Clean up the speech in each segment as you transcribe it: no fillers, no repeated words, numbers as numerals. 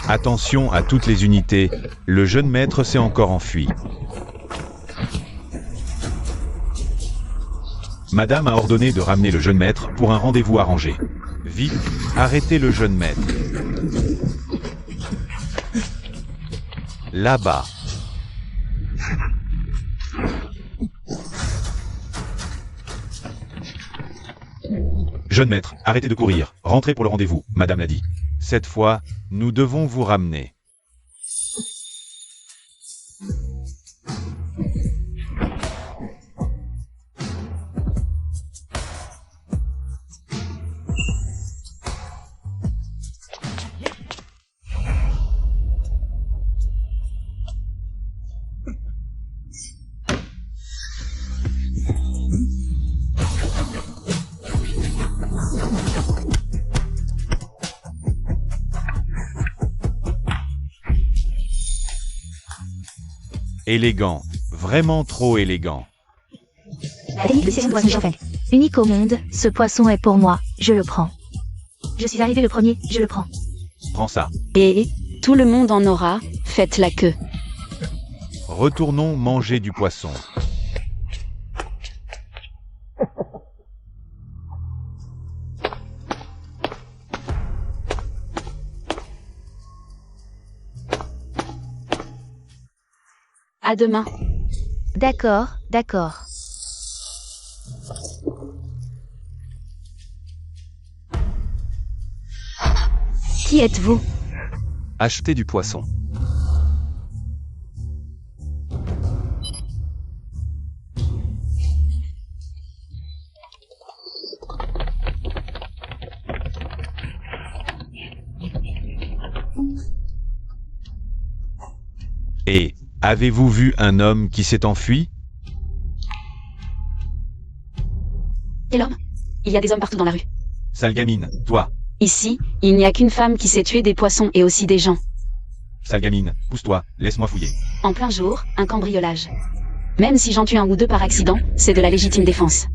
Attention à toutes les unités, le jeune maître s'est encore enfui. Madame a ordonné de ramener le jeune maître pour un rendez-vous arrangé. Vite, arrêtez le jeune maître. Là-bas. Jeune maître, arrêtez de courir, rentrez pour le rendez-vous, madame l'a dit. Cette fois, nous devons vous ramener. Élégant, vraiment trop élégant. La technique de session de poisson Xiaofeng. Unique au monde, ce poisson est pour moi, je le prends. Je suis arrivé le premier, je le prends. Prends ça. Et tout le monde en aura, faites la queue. Retournons manger du poisson. À demain. D'accord, d'accord. Qui êtes-vous? Acheter du poisson. Et, avez-vous vu un homme qui s'est enfui? Quel homme? Il y a des hommes partout dans la rue. Sale gamine, toi. Ici, il n'y a qu'une femme qui sait tuer des poissons et aussi des gens. Sale gamine, pousse-toi, laisse-moi fouiller. En plein jour, un cambriolage. Même si j'en tue un ou deux par accident, c'est de la légitime défense.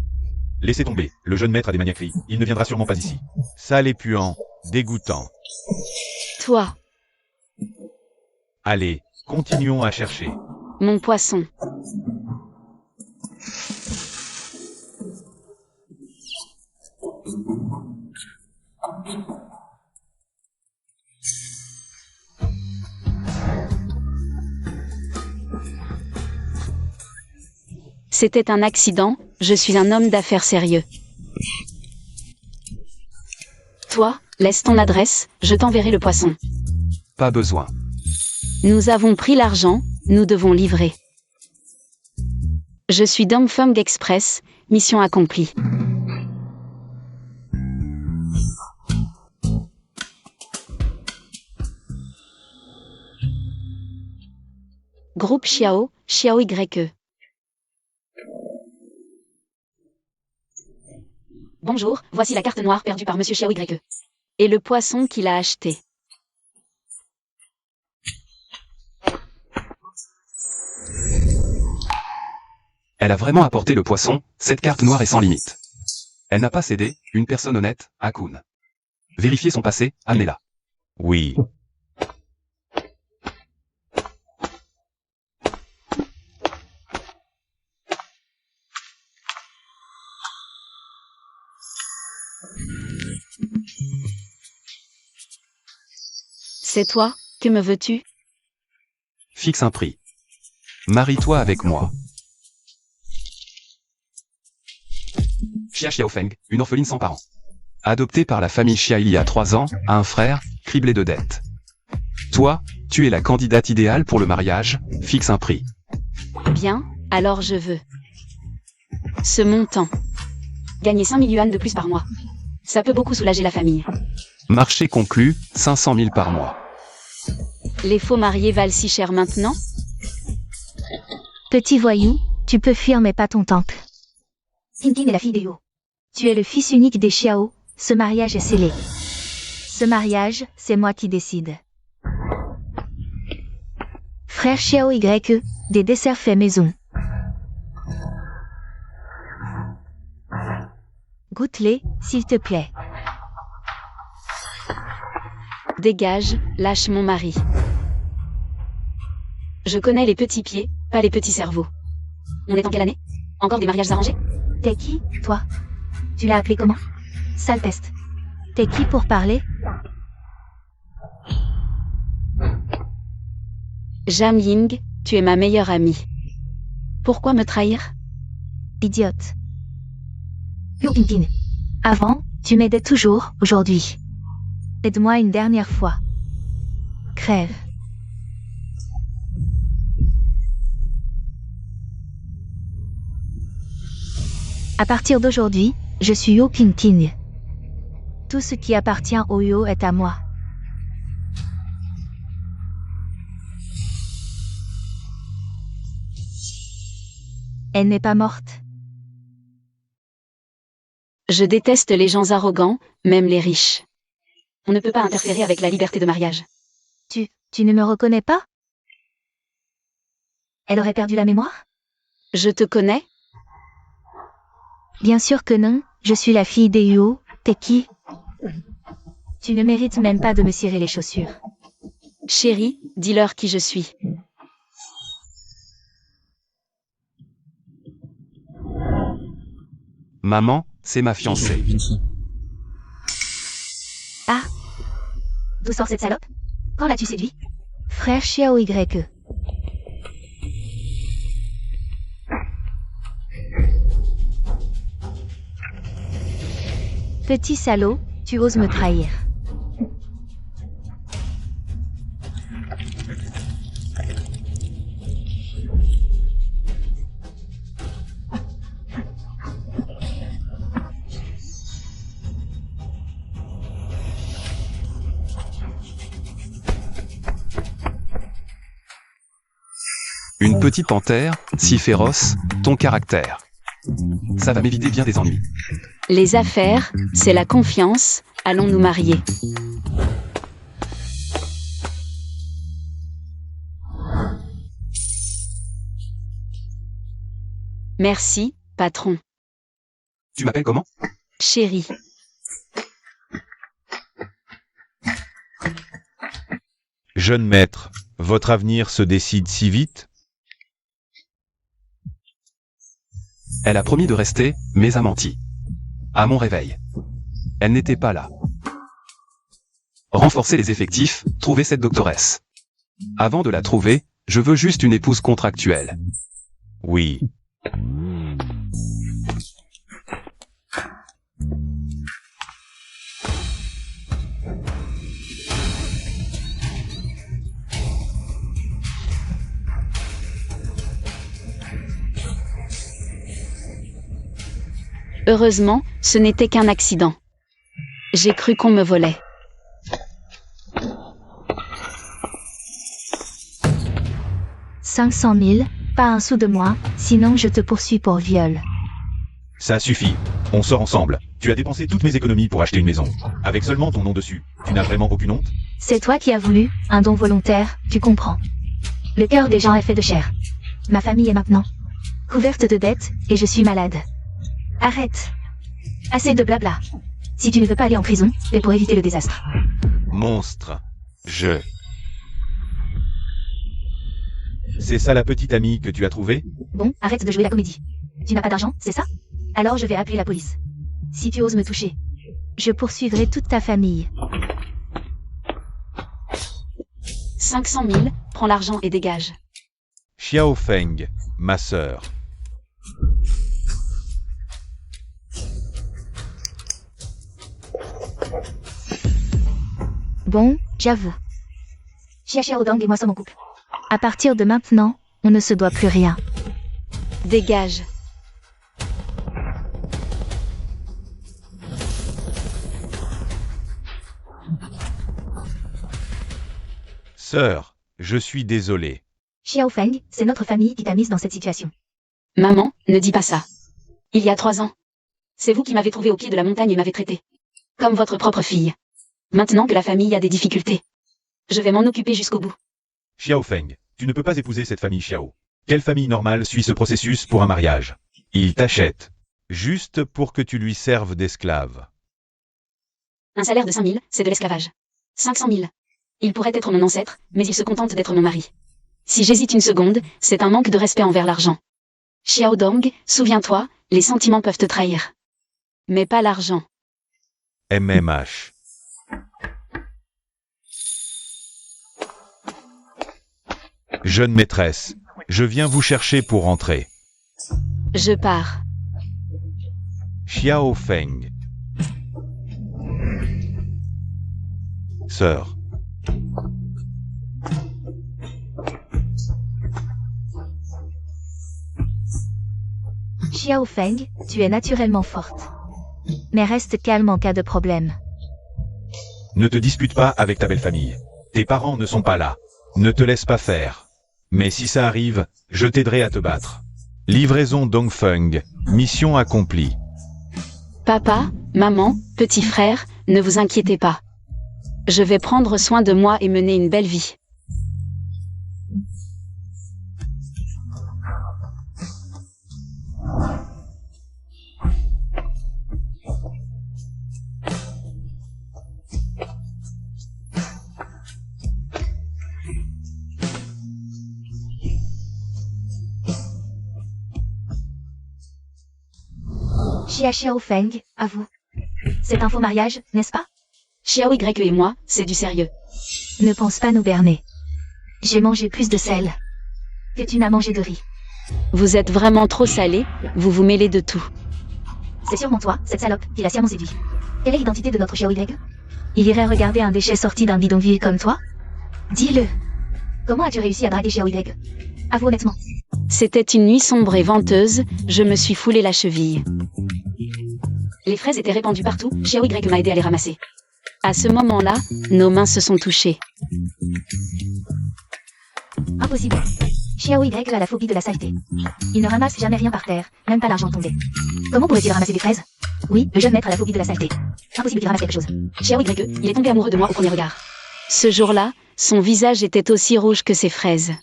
Laissez tomber, le jeune maître a des maniaqueries, il ne viendra sûrement pas ici. Sale et puant, dégoûtant. Toi, Allez, continuons à chercher. mon poisson. C'était un accident, je suis un homme d'affaires sérieux. Toi, laisse ton adresse, je t'enverrai le poisson. Pas besoin. Nous avons pris l'argent, nous devons livrer. Je suis Dongfeng Express, mission accomplie. Groupe Xiao, Xiao YE. Bonjour, voici la carte noire perdue par Monsieur Xiao YE. Et le poisson qu'il a acheté. Elle a vraiment apporté le poisson, cette carte noire est sans limite. Elle n'a pas cédé, une personne honnête, Akun. Vérifiez son passé, amenez-la. Oui. C'est toi, que me veux-tu? Fixe un prix. Marie-toi avec moi. Xia Xiaofeng, une orpheline sans parents. Adoptée par la famille Xia il y a 3 ans, a un frère, criblé de dettes. Toi, tu es la candidate idéale pour le mariage, fixe un prix. Bien, alors je veux. Ce montant. Gagner 5 000 yuan de plus par mois. Ça peut beaucoup soulager la famille. Marché conclu, 500 000 par mois. Les faux mariés valent si cher maintenant? Petit voyou, tu peux fuir mais pas ton temple. Tintin est la fille des Hauts. Tu es le fils unique des Xiao, ce mariage est scellé. Ce mariage, c'est moi qui décide. Frère Xiao YE, des desserts faits maison. Goûte-les, s'il te plaît. Dégage, lâche mon mari. Je connais les petits pieds, pas les petits cerveaux. On est en quelle année? Encore des mariages arrangés? T'es qui, toi? Tu l'as appelé comment? Sale peste. T'es qui pour parler? Jam Ying, tu es ma meilleure amie. Pourquoi me trahir? Idiote. Yo Ping. Avant, tu m'aidais toujours, aujourd'hui. Aide-moi une dernière fois. Crève. À partir d'aujourd'hui, je suis Yo Ping. Tout ce qui appartient au Yo est à moi. Elle n'est pas morte. Je déteste les gens arrogants, même les riches. On ne peut pas interférer avec la liberté de mariage. Tu ne me reconnais pas? Elle aurait perdu la mémoire? Je te connais? Bien sûr que non, je suis la fille des Yo. T'es qui? Tu ne mérites même pas de me cirer les chaussures. Chérie, dis-leur qui je suis. Maman, c'est ma fiancée. Ah! D'où sort cette salope? Quand l'as-tu séduit? Frère Xiao Y. Petit salaud, tu oses me trahir. Une petite panthère, si féroce, ton caractère. Ça va m'éviter bien des ennuis. Les affaires, c'est la confiance, allons nous marier. Merci, patron. Tu m'appelles comment? Chérie. Jeune maître, votre avenir se décide si vite? Elle a promis de rester, mais a menti. À mon réveil. Elle n'était pas là. Renforcer les effectifs, trouver cette doctoresse. Avant de la trouver, je veux juste une épouse contractuelle. Oui. Heureusement, ce n'était qu'un accident. J'ai cru qu'on me volait. « 500 000, pas un sou de moi, sinon je te poursuis pour viol. » Ça suffit. On sort ensemble. Tu as dépensé toutes mes économies pour acheter une maison. Avec seulement ton nom dessus. Tu n'as vraiment aucune honte? C'est toi qui as voulu, un don volontaire, tu comprends. Le cœur des gens est fait de chair. Ma famille est maintenant couverte de dettes, et je suis malade. Arrête. Assez de blabla. Si tu ne veux pas aller en prison, c'est pour éviter le désastre. Monstre. C'est ça la petite amie que tu as trouvée? Bon, arrête de jouer la comédie. Tu n'as pas d'argent, c'est ça? Alors je vais appeler la police. Si tu oses me toucher, je poursuivrai toute ta famille. 500 000, prends l'argent et dégage. Xiao Feng, ma sœur. Bon, j'avoue. Xia Xiaodong et moi sommes en couple. À partir de maintenant, on ne se doit plus rien. Dégage. Sœur, je suis désolé. Xiao Feng, c'est notre famille qui t'a mise dans cette situation. Maman, ne dis pas ça. Il y a 3 ans. C'est vous qui m'avez trouvé au pied de la montagne et m'avez traité comme votre propre fille. Maintenant que la famille a des difficultés, je vais m'en occuper jusqu'au bout. Xiao Feng, tu ne peux pas épouser cette famille Xiao. Quelle famille normale suit ce processus pour un mariage? Il t'achète. Juste pour que tu lui serves d'esclave. Un salaire de 5 000, c'est de l'esclavage. 500 000. Il pourrait être mon ancêtre, mais il se contente d'être mon mari. Si j'hésite une seconde, c'est un manque de respect envers l'argent. Xiao Dong, souviens-toi, les sentiments peuvent te trahir. Mais pas l'argent. MMH. Jeune maîtresse, je viens vous chercher pour rentrer. Je pars. Xiao Feng. Sœur. Xiao Feng, tu es naturellement forte. Mais reste calme en cas de problème. Ne te dispute pas avec ta belle famille. Tes parents ne sont pas là. Ne te laisse pas faire. Mais si ça arrive, je t'aiderai à te battre. Livraison Dongfeng. Mission accomplie. Papa, maman, petit frère, ne vous inquiétez pas. Je vais prendre soin de moi et mener une belle vie. Xiao Feng, à vous. C'est un faux mariage, n'est-ce pas? Xiao Y et moi, c'est du sérieux. Ne pense pas nous berner. J'ai mangé plus de sel que tu n'as mangé de riz. Vous êtes vraiment trop salé, vous vous mêlez de tout. C'est sûrement toi, cette salope, qui l'a sciemment séduit. Quelle est l'identité de notre Xiao Y? Il irait regarder un déchet sorti d'un bidonville comme toi? Dis-le. Comment as-tu réussi à draguer Xiao Y? Avoue honnêtement. C'était une nuit sombre et venteuse, je me suis foulé la cheville. Les fraises étaient répandues partout, Xiao Y m'a aidé à les ramasser. À ce moment-là, nos mains se sont touchées. Impossible. Xiao Y a la phobie de la saleté. Il ne ramasse jamais rien par terre, même pas l'argent tombé. Comment pourrait-il ramasser des fraises? Oui, le jeune maître a la phobie de la saleté. Impossible qu'il ramasse quelque chose. Xiao Y, il est tombé amoureux de moi au premier regard. Ce jour-là, son visage était aussi rouge que ses fraises.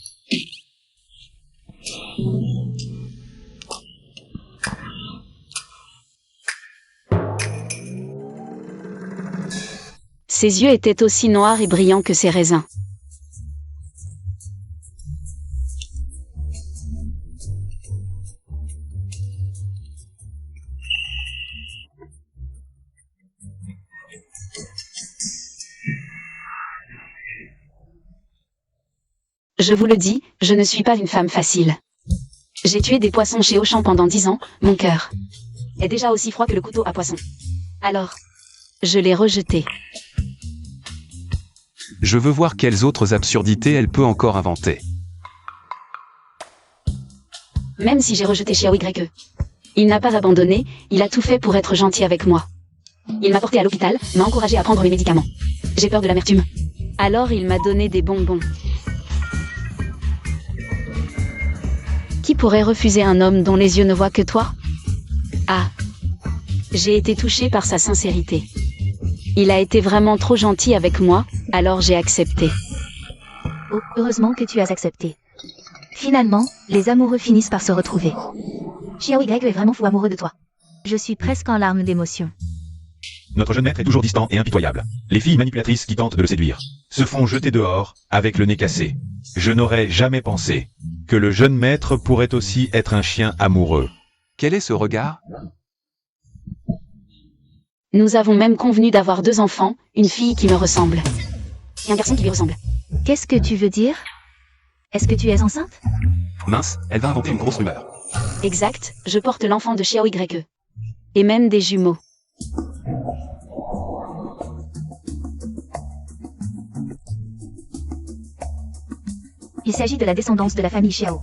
Ses yeux étaient aussi noirs et brillants que ses raisins. Je vous le dis, je ne suis pas une femme facile. J'ai tué des poissons chez Auchan pendant 10 ans, mon cœur est déjà aussi froid que le couteau à poisson. Alors, je l'ai rejeté. Je veux voir quelles autres absurdités elle peut encore inventer. Même si j'ai rejeté Xiao Y, il n'a pas abandonné, il a tout fait pour être gentil avec moi. Il m'a porté à l'hôpital, m'a encouragé à prendre mes médicaments. J'ai peur de l'amertume. Alors il m'a donné des bonbons. Qui pourrait refuser un homme dont les yeux ne voient que toi? Ah, j'ai été touchée par sa sincérité. Il a été vraiment trop gentil avec moi, alors j'ai accepté. Oh, heureusement que tu as accepté. Finalement, les amoureux finissent par se retrouver. Xiao Y est vraiment fou amoureux de toi. Je suis presque en larmes d'émotion. Notre jeune maître est toujours distant et impitoyable. Les filles manipulatrices qui tentent de le séduire se font jeter dehors, avec le nez cassé. Je n'aurais jamais pensé que le jeune maître pourrait aussi être un chien amoureux. Quel est ce regard? Nous avons même convenu d'avoir 2 enfants, une fille qui me ressemble. Et un garçon qui lui ressemble. Qu'est-ce que tu veux dire? Est-ce que tu es enceinte? Mince, elle va inventer une grosse rumeur. Exact, je porte l'enfant de Xiao Y. Et même des jumeaux. Il s'agit de la descendance de la famille Xiao.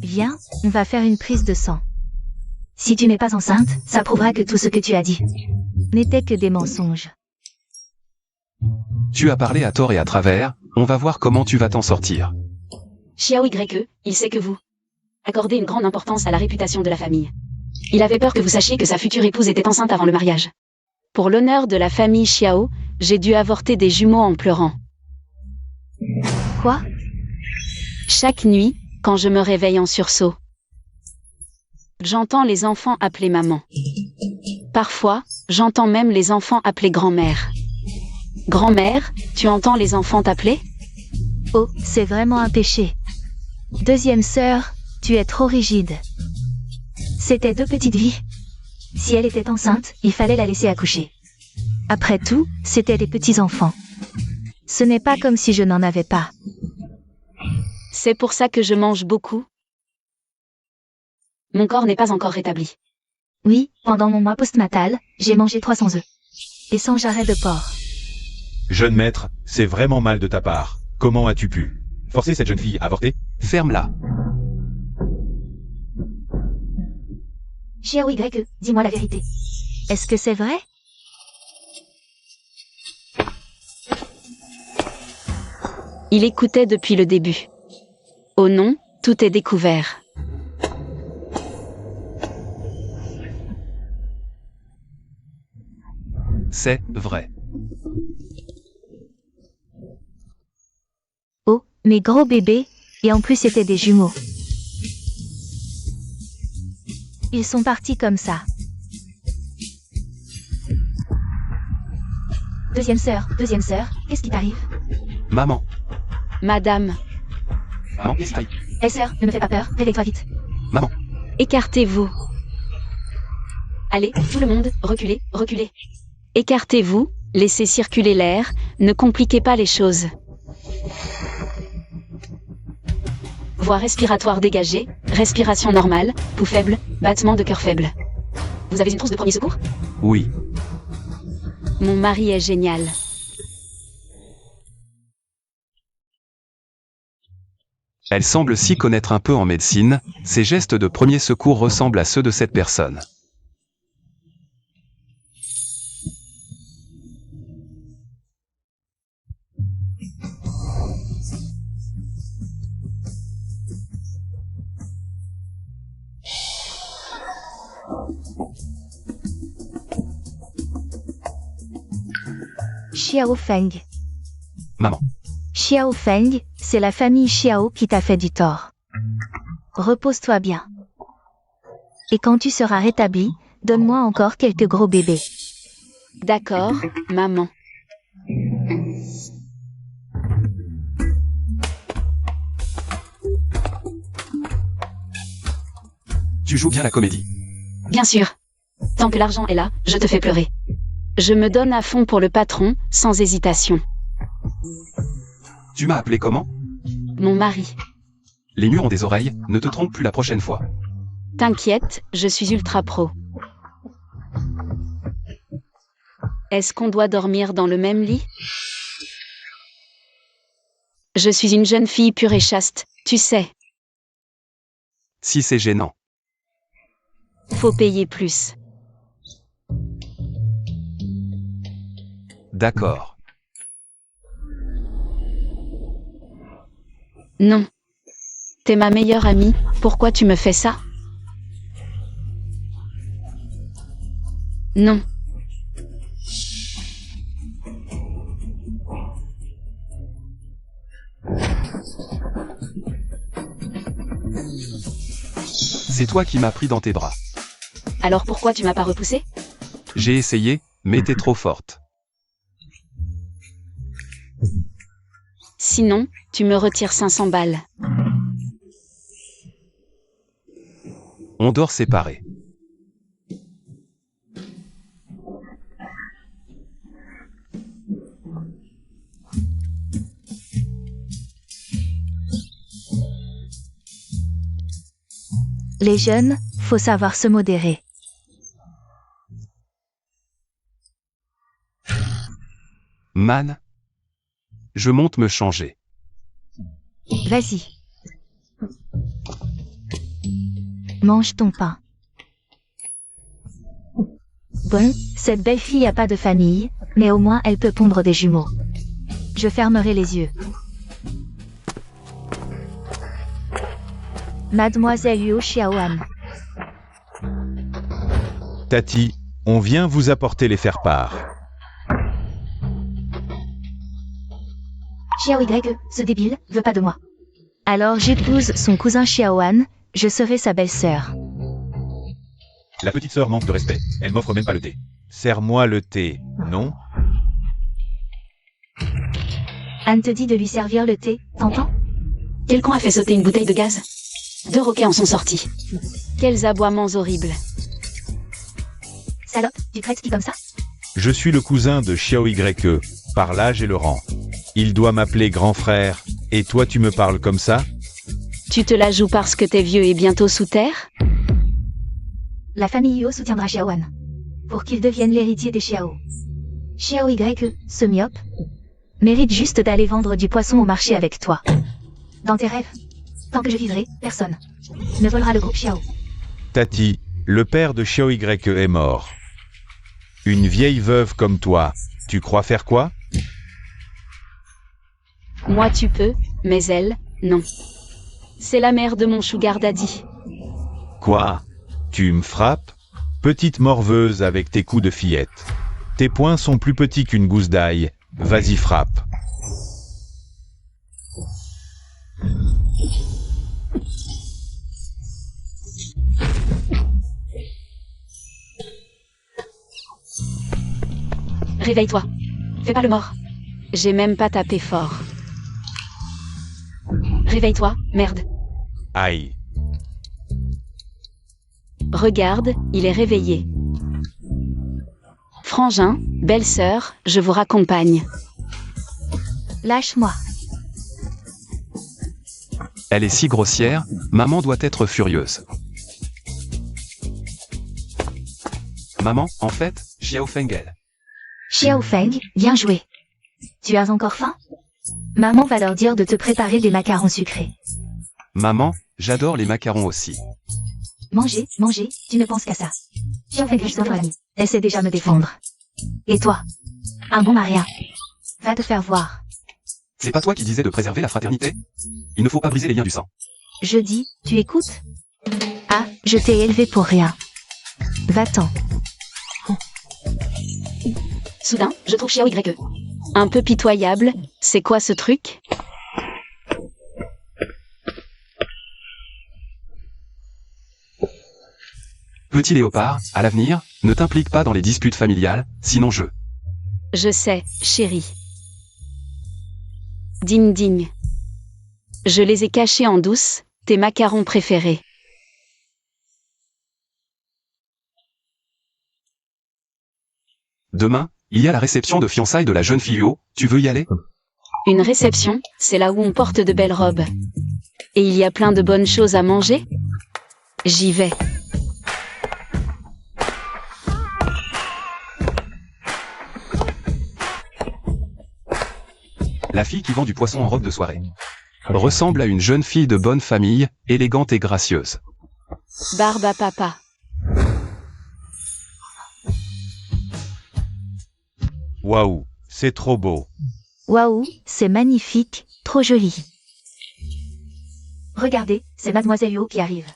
Viens, on va faire une prise de sang. Si tu n'es pas enceinte, ça prouvera que tout ce que tu as dit n'était que des mensonges. Tu as parlé à tort et à travers, on va voir comment tu vas t'en sortir. Xiao Y, il sait que vous accordez une grande importance à la réputation de la famille. Il avait peur que vous sachiez que sa future épouse était enceinte avant le mariage. Pour l'honneur de la famille Xiao, j'ai dû avorter des jumeaux en pleurant. Quoi? Chaque nuit, quand je me réveille en sursaut, j'entends les enfants appeler maman. Parfois, j'entends même les enfants appeler grand-mère. Grand-mère, tu entends les enfants t'appeler? Oh, c'est vraiment un péché. Deuxième sœur, tu es trop rigide. C'était deux petites vies. Si elle était enceinte, il fallait la laisser accoucher. Après tout, c'était des petits-enfants. Ce n'est pas comme si je n'en avais pas. C'est pour ça que je mange beaucoup. Mon corps n'est pas encore rétabli. Oui, pendant mon mois postnatal, j'ai mangé 300 œufs. Et sans jarret de porc. Jeune maître, c'est vraiment mal de ta part. Comment as-tu pu forcer cette jeune fille à avorter? Ferme-la. Xiao Y, dis-moi la vérité. Est-ce que c'est vrai? Il écoutait depuis le début. Oh non, tout est découvert. C'est vrai. Oh, mes gros bébés, et en plus c'était des jumeaux. Ils sont partis comme ça. Deuxième sœur, qu'est-ce qui t'arrive? Maman. Madame, Maman, qu'est-ce qui t'arrive? Hé sœur, ne me fais pas peur, réveille-toi vite. Maman. écartez-vous. Allez, tout le monde, reculez, reculez. Écartez-vous, laissez circuler l'air, ne compliquez pas les choses. Voie respiratoire dégagée, respiration normale, pouls faible, battement de cœur faible. Vous avez une trousse de premier secours? Oui. Mon mari est génial. Elle semble s'y connaître un peu en médecine, ses gestes de premier secours ressemblent à ceux de cette personne. Xiao Feng. Maman. Xiao Feng, c'est la famille Xiao qui t'a fait du tort. Repose-toi bien. Et quand tu seras rétabli, donne-moi encore quelques gros bébés. D'accord, maman. Tu joues bien la comédie. Bien sûr. Tant que l'argent est là, je te fais pleurer. Je me donne à fond pour le patron, sans hésitation. Tu m'as appelé comment? Mon mari. Les murs ont des oreilles, ne te trompe plus la prochaine fois. T'inquiète, je suis ultra pro. Est-ce qu'on doit dormir dans le même lit? Je suis une jeune fille pure et chaste, tu sais. Si c'est gênant. Faut payer plus. D'accord. Non. T'es ma meilleure amie, pourquoi tu me fais ça? Non. C'est toi qui m'as pris dans tes bras. Alors pourquoi tu m'as pas repoussé? J'ai essayé, mais t'es trop forte. Sinon, tu me retires 500 balles. On dort séparés. Les jeunes, faut savoir se modérer. Man. Je monte me changer. Vas-y. Mange ton pain. Bon, cette belle fille a pas de famille, mais au moins elle peut pondre des jumeaux. Je fermerai les yeux. Mademoiselle Liu Xiaoan. Tati, on vient vous apporter les faire-part. Xiao Y, ce débile, veut pas de moi. Alors j'épouse son cousin Xiaoan, je serai sa belle-sœur. La petite sœur manque de respect, elle m'offre même pas le thé. Serre-moi le thé, non? Anne te dit de lui servir le thé, t'entends? Quel con a fait sauter une bouteille de gaz? 2 roquets en sont sortis. Quels aboiements horribles. Salope, tu traites qui comme ça? Je suis le cousin de Xiao YE, par l'âge et le rang. Il doit m'appeler grand frère, et toi tu me parles comme ça? Tu te la joues parce que t'es vieux et bientôt sous terre? La famille Yo soutiendra Xiaoan. Pour qu'il devienne l'héritier des Xiao. Xiao YE, ce myope, mérite juste d'aller vendre du poisson au marché avec toi. Dans tes rêves. Tant que je vivrai, personne ne volera le groupe Xiao. Tati, le père de Xiao YE est mort. Une vieille veuve comme toi, tu crois faire quoi? Moi tu peux, mais elle, non. C'est la mère de mon sugar daddy. Quoi? Tu me frappes? Petite morveuse avec tes coups de fillette. Tes poings sont plus petits qu'une gousse d'ail. Vas-y, frappe. Réveille-toi. Fais pas le mort. J'ai même pas tapé fort. Réveille-toi, merde. Aïe. Regarde, il est réveillé. Frangin, belle-sœur, je vous raccompagne. Lâche-moi. Elle est si grossière, maman doit être furieuse. Maman, en fait, Xiao Feng elle. Xiao Feng, viens jouer. Tu as encore faim? Maman va leur dire de te préparer des macarons sucrés. Maman, j'adore les macarons aussi. Manger, manger, tu ne penses qu'à ça. Xiao Feng, je t'offre ami. Elle sait déjà me défendre. Et toi? Un bon maria. Va te faire voir. C'est pas toi qui disais de préserver la fraternité? Il ne faut pas briser les liens du sang. Je dis, tu écoutes? Ah, je t'ai élevé pour rien. Va-t'en. Soudain, je trouve Xiao YE un peu pitoyable. C'est quoi ce truc? Petit léopard, à l'avenir, ne t'implique pas dans les disputes familiales, sinon je... Je sais, chérie. Digne digne. Je les ai cachés en douce, tes macarons préférés. Demain, il y a la réception de fiançailles de la jeune fille Yo, tu veux y aller? Une réception, c'est là où on porte de belles robes. Et il y a plein de bonnes choses à manger? J'y vais. La fille qui vend du poisson en robe de soirée ressemble à une jeune fille de bonne famille, élégante et gracieuse. Barbe à papa. Waouh, c'est trop beau. Waouh, c'est magnifique, trop joli. Regardez, c'est Mademoiselle Yo qui arrive.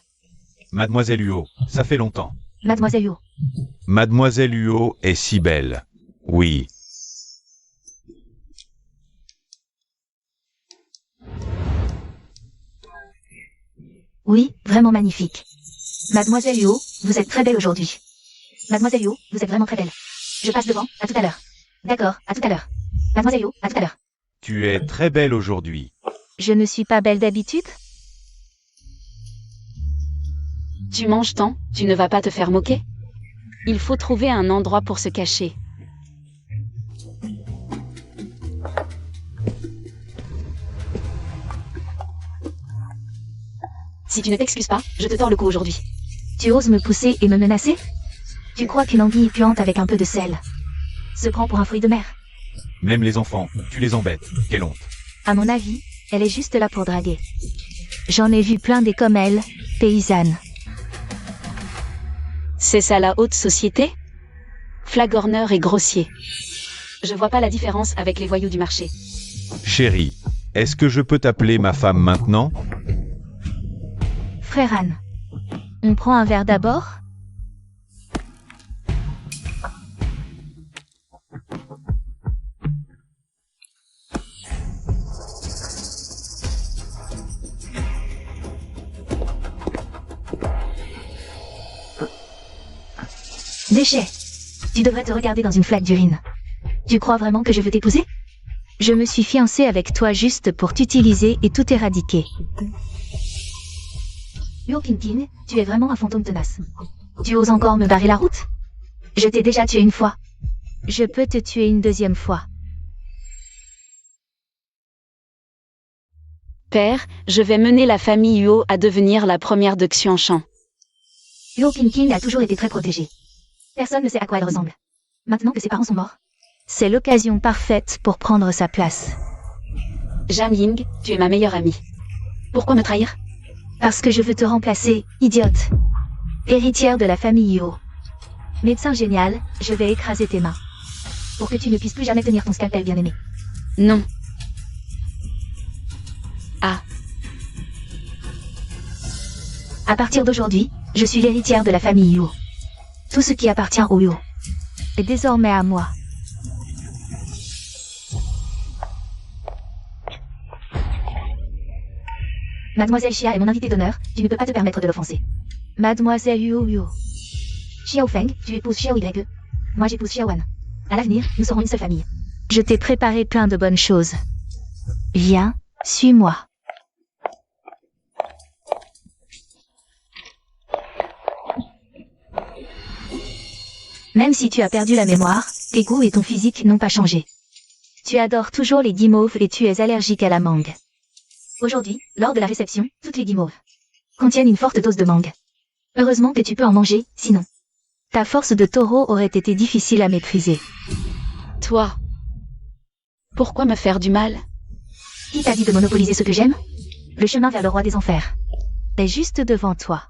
Mademoiselle Huo, ça fait longtemps. Mademoiselle Yo. Mademoiselle Huo est si belle. Oui. Oui, vraiment magnifique. Mademoiselle Yo, vous êtes très belle aujourd'hui. Mademoiselle Yo, vous êtes vraiment très belle. Je passe devant, à tout à l'heure. D'accord, à tout à l'heure. Mademoiselle Yo, à tout à l'heure. Tu es très belle aujourd'hui. Je ne suis pas belle d'habitude? Tu manges tant, tu ne vas pas te faire moquer? Il faut trouver un endroit pour se cacher. Si tu ne t'excuses pas, je te tords le cou aujourd'hui. Tu oses me pousser et me menacer? Tu crois qu'une anguille puante avec un peu de sel se prend pour un fruit de mer? Même les enfants, tu les embêtes. Quelle honte. À mon avis, elle est juste là pour draguer. J'en ai vu plein des comme elle, paysannes. C'est ça la haute société? Flagorneur et grossier. Je vois pas la différence avec les voyous du marché. Chérie, est-ce que je peux t'appeler ma femme maintenant? Frère Anne. On prend un verre d'abord? Déchet. Tu devrais te regarder dans une flaque d'urine. Tu crois vraiment que je veux t'épouser? Je me suis fiancée avec toi juste pour t'utiliser et tout éradiquer. Yo Kinkin, tu es vraiment un fantôme tenace. Tu oses encore me barrer la route? Je t'ai déjà tué une fois. Je peux te tuer une deuxième fois. Père, je vais mener la famille Yuo à devenir la première de Xianshan. Yo Kinkin a toujours été très protégé. Personne ne sait à quoi elle ressemble. Maintenant que ses parents sont morts, c'est l'occasion parfaite pour prendre sa place. Zhang Ying, tu es ma meilleure amie. Pourquoi me trahir? Parce que je veux te remplacer, idiote. Héritière de la famille Yuo. Médecin génial, je vais écraser tes mains. Pour que tu ne puisses plus jamais tenir ton scalpel bien-aimé. Non. Ah. À partir d'aujourd'hui, je suis l'héritière de la famille Yuo. Tout ce qui appartient au Yuo est désormais à moi. Mademoiselle Xia est mon invitée d'honneur, tu ne peux pas te permettre de l'offenser. Mademoiselle Yuo. Xiao Feng, tu épouses Xiao Y. Moi j'épouse Xiao Wan. À l'avenir, nous serons une seule famille. Je t'ai préparé plein de bonnes choses. Viens, suis-moi. Même si tu as perdu la mémoire, tes goûts et ton physique n'ont pas changé. Tu adores toujours les guimauves et tu es allergique à la mangue. Aujourd'hui, lors de la réception, toutes les guimauves contiennent une forte dose de mangue. Heureusement que tu peux en manger, sinon ta force de taureau aurait été difficile à maîtriser. Toi. Pourquoi me faire du mal? Qui t'a dit de monopoliser ce que j'aime? Le chemin vers le roi des enfers est juste devant toi.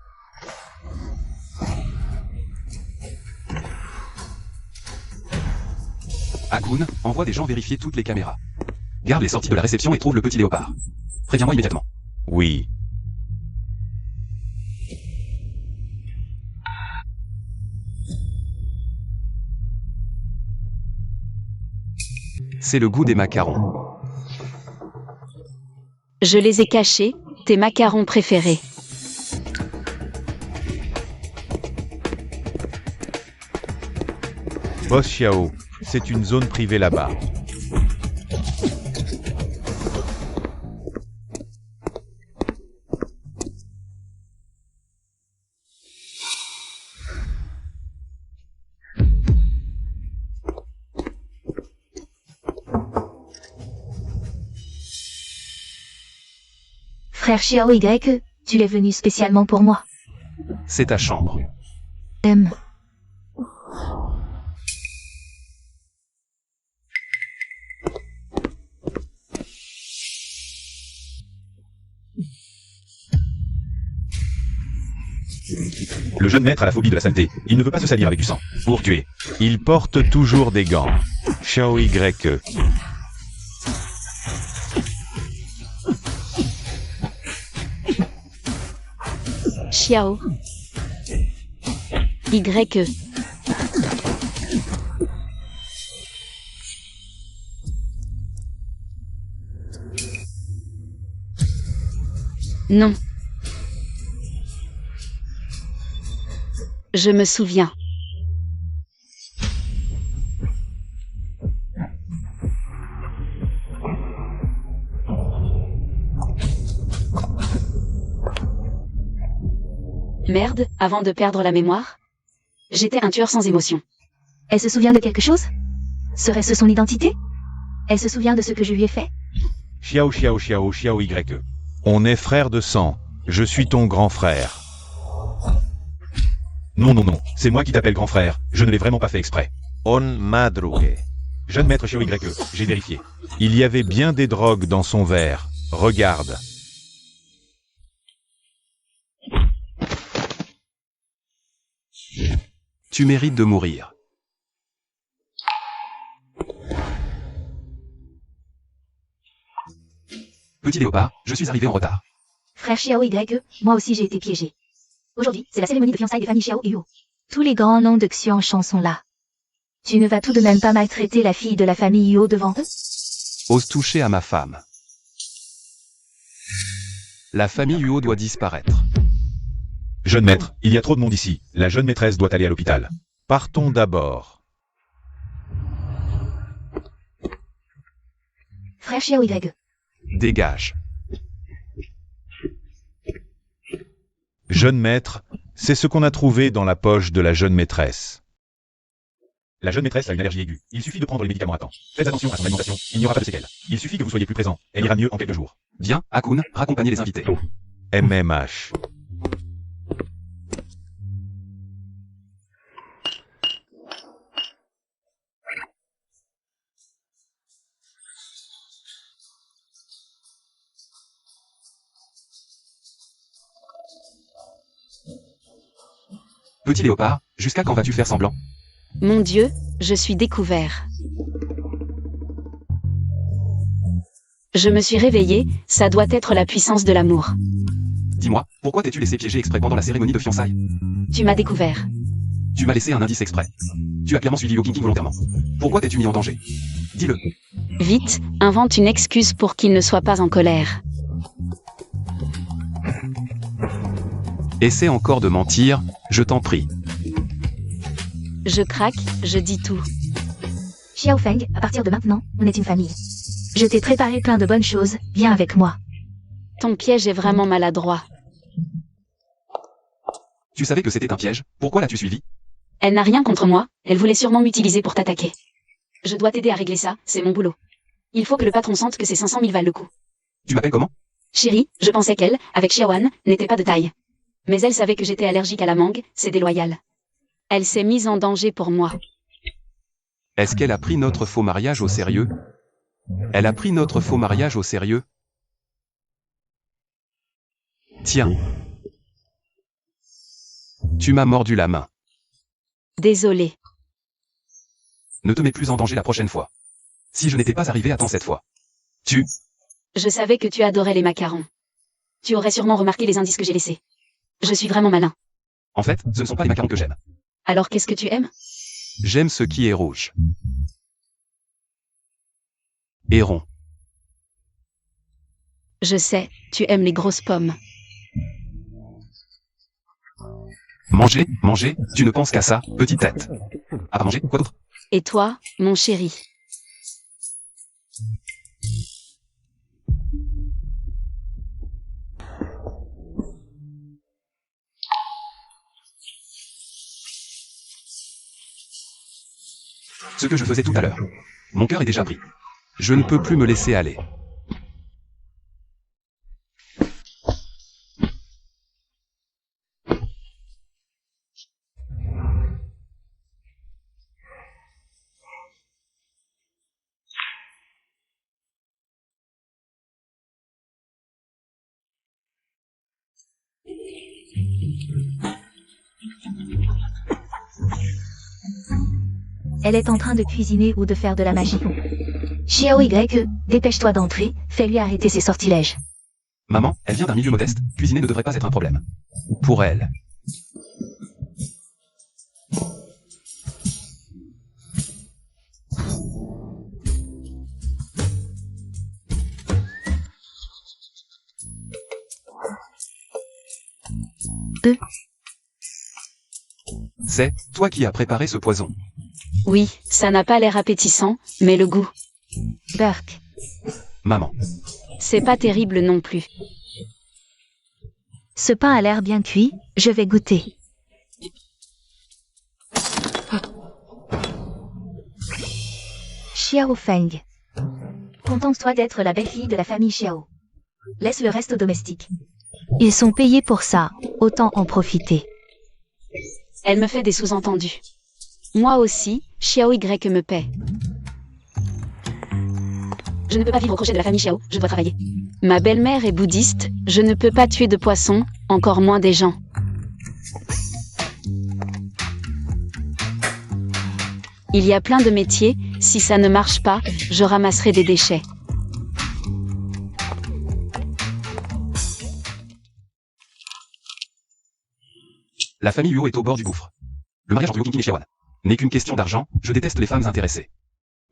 Akun, envoie des gens vérifier toutes les caméras. Garde les sorties de la réception et trouve le petit léopard. Préviens-moi immédiatement. Oui. C'est le goût des macarons. Je les ai cachés, tes macarons préférés. Boss Xiao, c'est une zone privée là-bas. Frère Xiao Y, tu es venu spécialement pour moi. C'est ta chambre. M. Le jeune maître a la phobie de la saleté. Il ne veut pas se salir avec du sang. Pour tuer. Il porte toujours des gants. Xiao Y. Xiao. Y. Non. Je me souviens. Merde, avant de perdre la mémoire, j'étais un tueur sans émotion. Elle se souvient de quelque chose? Serait-ce son identité? Elle se souvient de ce que je lui ai fait? Xiao Y. On est frères de sang. Je suis ton grand frère. Non, c'est moi qui t'appelle grand frère. Je ne l'ai vraiment pas fait exprès. On madrugue. Jeune maître Xiao Y, j'ai vérifié. Il y avait bien des drogues dans son verre. Regarde. Tu mérites de mourir. Petit léopard, je suis arrivé en retard. Frère Xiao Y, moi aussi j'ai été piégé. Aujourd'hui, c'est la cérémonie de fiançailles des familles Xiao et Yuo. Tous les grands noms de Xianshan sont là. Tu ne vas tout de même pas maltraiter la fille de la famille Yuo devant eux? Ose toucher à ma femme. La famille Yuo doit disparaître. Jeune maître, il y a trop de monde ici. La jeune maîtresse doit aller à l'hôpital. Partons d'abord. Frère Xiao Y. Dégage. Jeune maître, c'est ce qu'on a trouvé dans la poche de la jeune maîtresse. La jeune maîtresse a une allergie aiguë. Il suffit de prendre les médicaments à temps. Faites attention à son alimentation, il n'y aura pas de séquelles. Il suffit que vous soyez plus présent. Elle ira mieux en quelques jours. Bien, Akun, raccompagnez les invités. MMH. Petit léopard, jusqu'à quand vas-tu faire semblant? Mon Dieu, je suis découvert. Je me suis réveillé, ça doit être la puissance de l'amour. Dis-moi, pourquoi t'es-tu laissé piéger exprès pendant la cérémonie de fiançailles? Tu m'as découvert. Tu m'as laissé un indice exprès. Tu as clairement suivi Yo King volontairement. Pourquoi t'es-tu mis en danger? Dis-le. Vite, invente une excuse pour qu'il ne soit pas en colère. Essaie encore de mentir, je t'en prie. Je craque, je dis tout. Xiao Feng, à partir de maintenant, on est une famille. Je t'ai préparé plein de bonnes choses, viens avec moi. Ton piège est vraiment maladroit. Tu savais que c'était un piège, pourquoi l'as-tu suivi? Elle n'a rien contre moi, elle voulait sûrement m'utiliser pour t'attaquer. Je dois t'aider à régler ça, c'est mon boulot. Il faut que le patron sente que ces 500 000 valent le coup. Tu m'appelles comment? Chérie, je pensais qu'elle, avec Xiaoan, n'était pas de taille. Mais elle savait que j'étais allergique à la mangue, c'est déloyal. Elle s'est mise en danger pour moi. Est-ce qu'elle a pris notre faux mariage au sérieux? Elle a pris notre faux mariage au sérieux? Tiens. Tu m'as mordu la main. Désolée. Ne te mets plus en danger la prochaine fois. Si je n'étais pas arrivé à temps cette fois. Je savais que tu adorais les macarons. Tu aurais sûrement remarqué les indices que j'ai laissés. Je suis vraiment malin. En fait, ce ne sont pas les macarons que j'aime. Alors qu'est-ce que tu aimes? J'aime ce qui est rouge. Et rond. Je sais, tu aimes les grosses pommes. Manger, manger, tu ne penses qu'à ça, petite tête. À manger, quoi d'autre? Et toi, mon chéri? Ce que je faisais tout à l'heure. Mon cœur est déjà pris. Je ne peux plus me laisser aller. Elle est en train de cuisiner ou de faire de la magie. Xiao Y, dépêche-toi d'entrer, fais-lui arrêter ses sortilèges. Maman, elle vient d'un milieu modeste, cuisiner ne devrait pas être un problème. Pour elle. C'est toi qui as préparé ce poison. Oui, ça n'a pas l'air appétissant, mais le goût. Burk. Maman. C'est pas terrible non plus. Ce pain a l'air bien cuit, je vais goûter. Xiao Feng. Contente-toi d'être la belle-fille de la famille Xiao. Laisse le reste au domestique. Ils sont payés pour ça, autant en profiter. Elle me fait des sous-entendus. Moi aussi, Xiao Y me paie. Je ne peux pas vivre au crochet de la famille Xiao, je dois travailler. Ma belle-mère est bouddhiste, je ne peux pas tuer de poissons, encore moins des gens. Il y a plein de métiers, si ça ne marche pas, je ramasserai des déchets. La famille Luo est au bord du gouffre. Le mariage entre Yo King et Xiaoan n'est qu'une question d'argent, je déteste les femmes intéressées.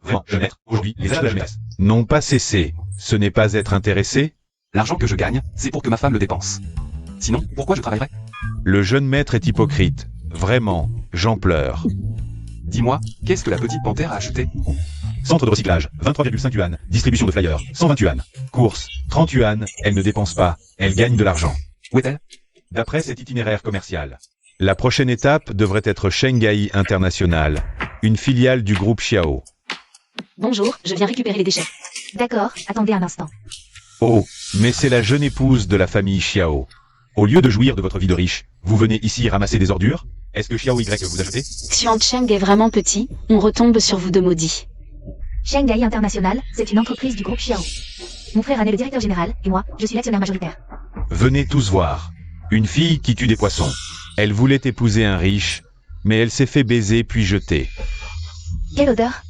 Vraiment, jeune maître, aujourd'hui, les achats de la jeunesse n'ont pas cessé. Ce n'est pas être intéressé? L'argent que je gagne, c'est pour que ma femme le dépense. Sinon, pourquoi je travaillerais? Le jeune maître est hypocrite. Vraiment, j'en pleure. Dis-moi, qu'est-ce que la petite panthère a acheté? Centre de recyclage, 23,5 yuan. Distribution de flyers, 120 yuan. Course, 30 yuan. Elle ne dépense pas, elle gagne de l'argent. Où est-elle? D'après cet itinéraire commercial. La prochaine étape devrait être Shanghai International, une filiale du groupe Xiao. Bonjour, je viens récupérer les déchets. D'accord, attendez un instant. Oh, mais c'est la jeune épouse de la famille Xiao. Au lieu de jouir de votre vie de riche, vous venez ici ramasser des ordures? Est-ce que Xiao Y vous a jeté? Xiangcheng est vraiment petit, on retombe sur vous de maudits. Shanghai International, c'est une entreprise du groupe Xiao. Mon frère Anne est le directeur général, et moi, je suis l'actionnaire majoritaire. Venez tous voir. Une fille qui tue des poissons. Elle voulait épouser un riche, mais elle s'est fait baiser puis jeter. Quelle odeur?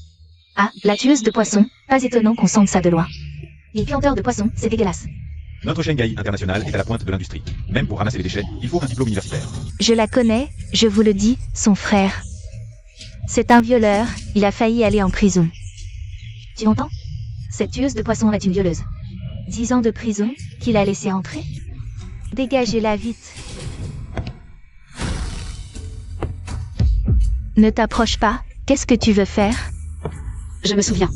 Ah, la tueuse de poissons, pas étonnant qu'on sente ça de loin. Les planteurs de poissons, c'est dégueulasse. Notre Shanghai International est à la pointe de l'industrie. Même pour ramasser les déchets, il faut un diplôme universitaire. Je la connais, je vous le dis, son frère. C'est un violeur, il a failli aller en prison. Tu entends? Cette tueuse de poissons est une violeuse. 10 ans de prison, qu'il a laissé entrer? Dégagez-la vite. Ne t'approche pas, qu'est-ce que tu veux faire? Je me souviens.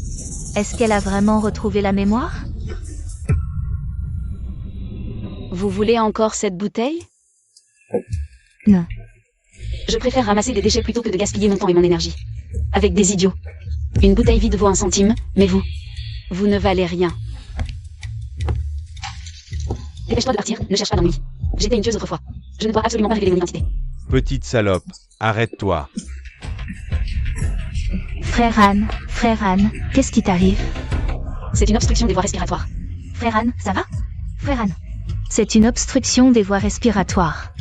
Est-ce qu'elle a vraiment retrouvé la mémoire? Vous voulez encore cette bouteille? Non. Je préfère ramasser des déchets plutôt que de gaspiller mon temps et mon énergie. Avec des idiots. Une bouteille vide vaut 1 centime, mais vous ne valez rien. Dépêche-toi de partir, ne cherche pas d'ennui. J'étais une tueuse autrefois. Je ne dois absolument pas révéler mon identité. Petite salope, arrête-toi. Frère Anne, qu'est-ce qui t'arrive? C'est une obstruction des voies respiratoires. Frère Anne, ça va? Frère Anne. C'est une obstruction des voies respiratoires.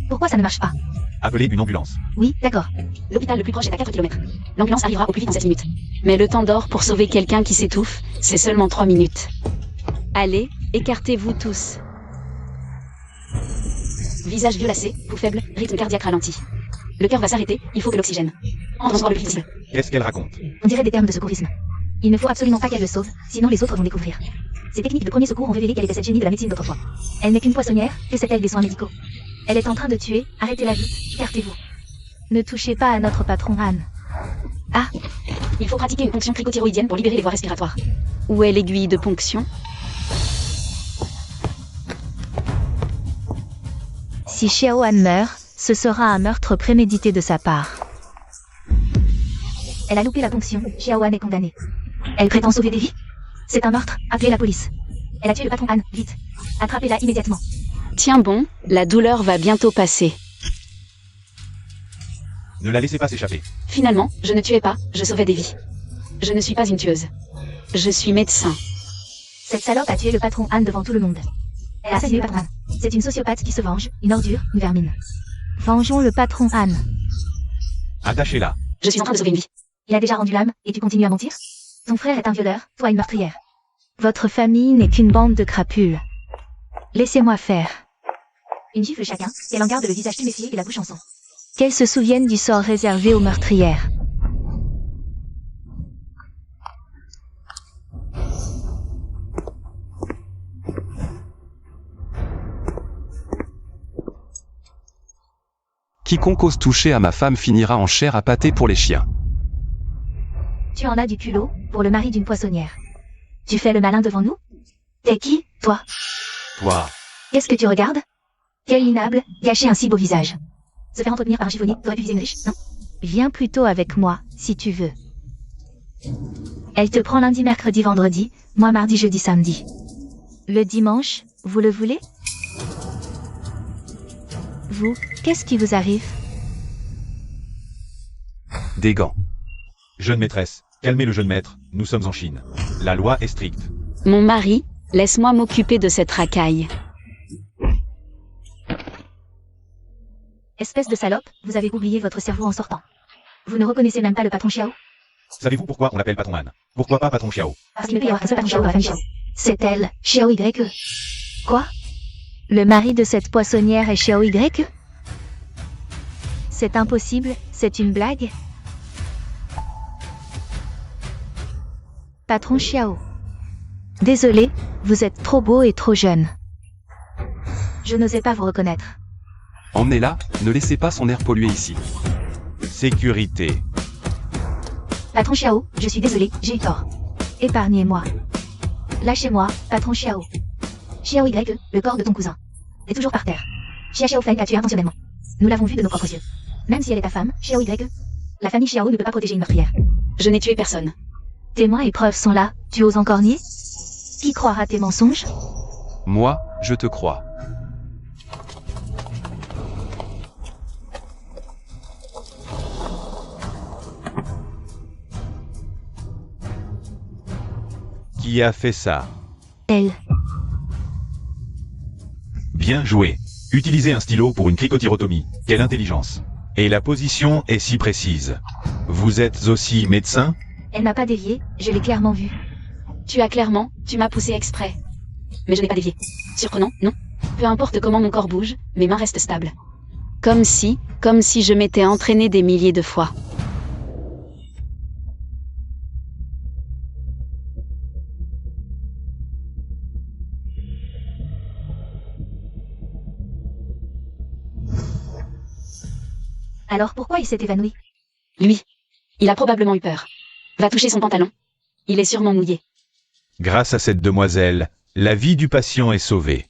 Pourquoi ça ne marche pas? Appelez une ambulance. Oui, d'accord. L'hôpital le plus proche est à 4 km. L'ambulance arrivera au plus vite en 7 minutes. Mais le temps d'or pour sauver quelqu'un qui s'étouffe, c'est seulement 3 minutes. Allez, écartez-vous tous. Visage violacé, pouls faible, rythme cardiaque ralenti. Le cœur va s'arrêter, il faut que l'oxygène entre dans le plus vite possible. Qu'est-ce qu'elle raconte? On dirait des termes de secourisme. Il ne faut absolument pas qu'elle le sauve, sinon les autres vont découvrir. Ces techniques de premier secours ont révélé qu'elle était cette génie de la médecine d'autrefois. Elle n'est qu'une poissonnière, que sait-elle des soins médicaux? Elle est en train de tuer, arrêtez-la vite, écartez-vous. Ne touchez pas à notre patron Anne. Ah, il faut pratiquer une ponction cricothyroïdienne pour libérer les voies respiratoires. Où est l'aiguille de ponction? si Xiao An meurt, ce sera un meurtre prémédité de sa part. Elle a loupé la ponction, Xiao An est condamnée. Elle prétend sauver des vies? C'est un meurtre, appelez la police. Elle a tué le patron Han, vite. Attrapez-la immédiatement. Tiens bon, la douleur va bientôt passer. Ne la laissez pas s'échapper. Finalement, je ne tuais pas, je sauvais des vies. Je ne suis pas une tueuse. Je suis médecin. Cette salope a tué le patron Han devant tout le monde. Elle a assassiné le patron Han. C'est une sociopathe qui se venge, une ordure, une vermine. Vengeons le patron Han. Attachez-la. Je suis en train de sauver une vie. Il a déjà rendu l'âme, et tu continues à mentir? Ton frère est un violeur, toi une meurtrière. Votre famille n'est qu'une bande de crapules. Laissez-moi faire. Une gifle chacun, qu'elle en garde le visage tuméfié et la bouche en sang. Qu'elle se souvienne du sort réservé aux meurtrières. Quiconque ose toucher à ma femme finira en chair à pâté pour les chiens. Tu en as du culot, pour le mari d'une poissonnière. Tu fais le malin devant nous? T'es qui, toi? Toi. Qu'est-ce que tu regardes? Quel minable, gâcher un si beau visage. Se faire entretenir par un chiffonnier, t'aurais pu viser une riche, non? Viens plutôt avec moi, si tu veux. Elle te prend lundi, mercredi, vendredi, moi mardi, jeudi, samedi. Le dimanche, vous le voulez? Vous, qu'est-ce qui vous arrive? Des gants. Jeune maîtresse, calmez le jeune maître, nous sommes en Chine. La loi est stricte. Mon mari, laisse-moi m'occuper de cette racaille. Espèce de salope, vous avez oublié votre cerveau en sortant. Vous ne reconnaissez même pas le patron Xiao? Savez-vous pourquoi on l'appelle patron Han? Pourquoi pas patron Xiao? Parce qu'il ne peut y avoir qu'un seul patron Xiao dans la famille Xiao. C'est elle, Xiao Y. Quoi? Le mari de cette poissonnière est Xiao Y? C'est impossible, c'est une blague? Patron Xiao. Désolé, vous êtes trop beau et trop jeune. Je n'osais pas vous reconnaître. Emmenez-la, ne laissez pas son air pollué ici. sécurité. Patron Xiao, je suis désolé, j'ai eu tort. Épargnez-moi. Lâchez-moi, patron Xiao. Xiao Y, le corps de ton cousin. Est toujours par terre. Xia Xiaofeng a tué intentionnellement. Nous l'avons vu de nos propres yeux. Même si elle est ta femme, Xiao Y, la famille Xiao ne peut pas protéger une meurtrière. Je n'ai tué personne. Témoins et preuves sont là, tu oses encore nier? Qui croira tes mensonges? Moi, je te crois. Qui a fait ça? Elle. Bien joué. Utilisez un stylo pour une cricotyrotomie. Quelle intelligence. Et la position est si précise. Vous êtes aussi médecin? Elle n'a pas dévié, je l'ai clairement vue. Tu m'as poussé exprès. Mais je n'ai pas dévié. Surprenant, non? Peu importe comment mon corps bouge, mes mains restent stables. Comme si je m'étais entraîné des milliers de fois. Alors pourquoi il s'est évanoui? Lui, il a probablement eu peur. Va toucher son pantalon. Il est sûrement mouillé. Grâce à cette demoiselle, la vie du patient est sauvée.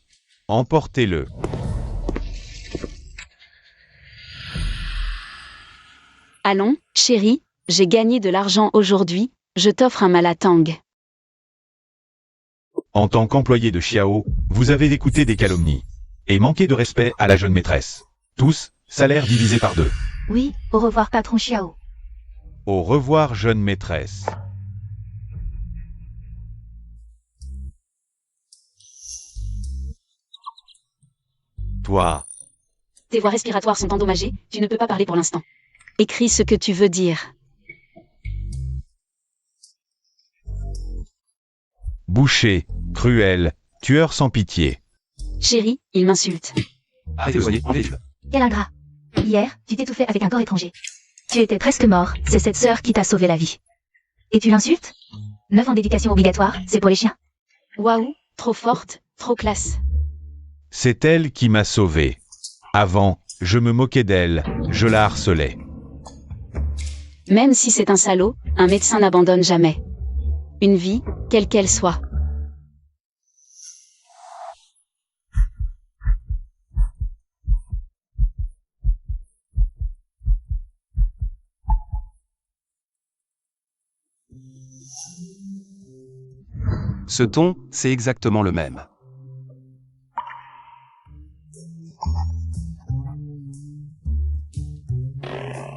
Emportez-le. Allons, chérie, j'ai gagné de l'argent aujourd'hui, je t'offre un malatang. En tant qu'employé de Xiao, vous avez écouté des calomnies. Et manqué de respect à la jeune maîtresse. Tous, salaire divisé par 2. Oui, au revoir patron Xiao. Au revoir jeune maîtresse. Toi, Tes voies respiratoires sont endommagées, tu ne peux pas parler pour l'instant. Écris ce que tu veux dire. boucher, cruel, tueur sans pitié. Chérie, il m'insulte. Arrêtez de soigner, enlevez-le. Quel ingrat. Hier, tu t'étouffais avec un corps étranger. Tu étais presque mort, c'est cette sœur qui t'a sauvé la vie. Et tu l'insultes? 9 ans d'éducation obligatoire, c'est pour les chiens. Waouh, trop forte, trop classe. C'est elle qui m'a sauvé. Avant, je me moquais d'elle, je la harcelais. Même si c'est un salaud, un médecin n'abandonne jamais. Une vie, quelle qu'elle soit. Ce ton, c'est exactement le même.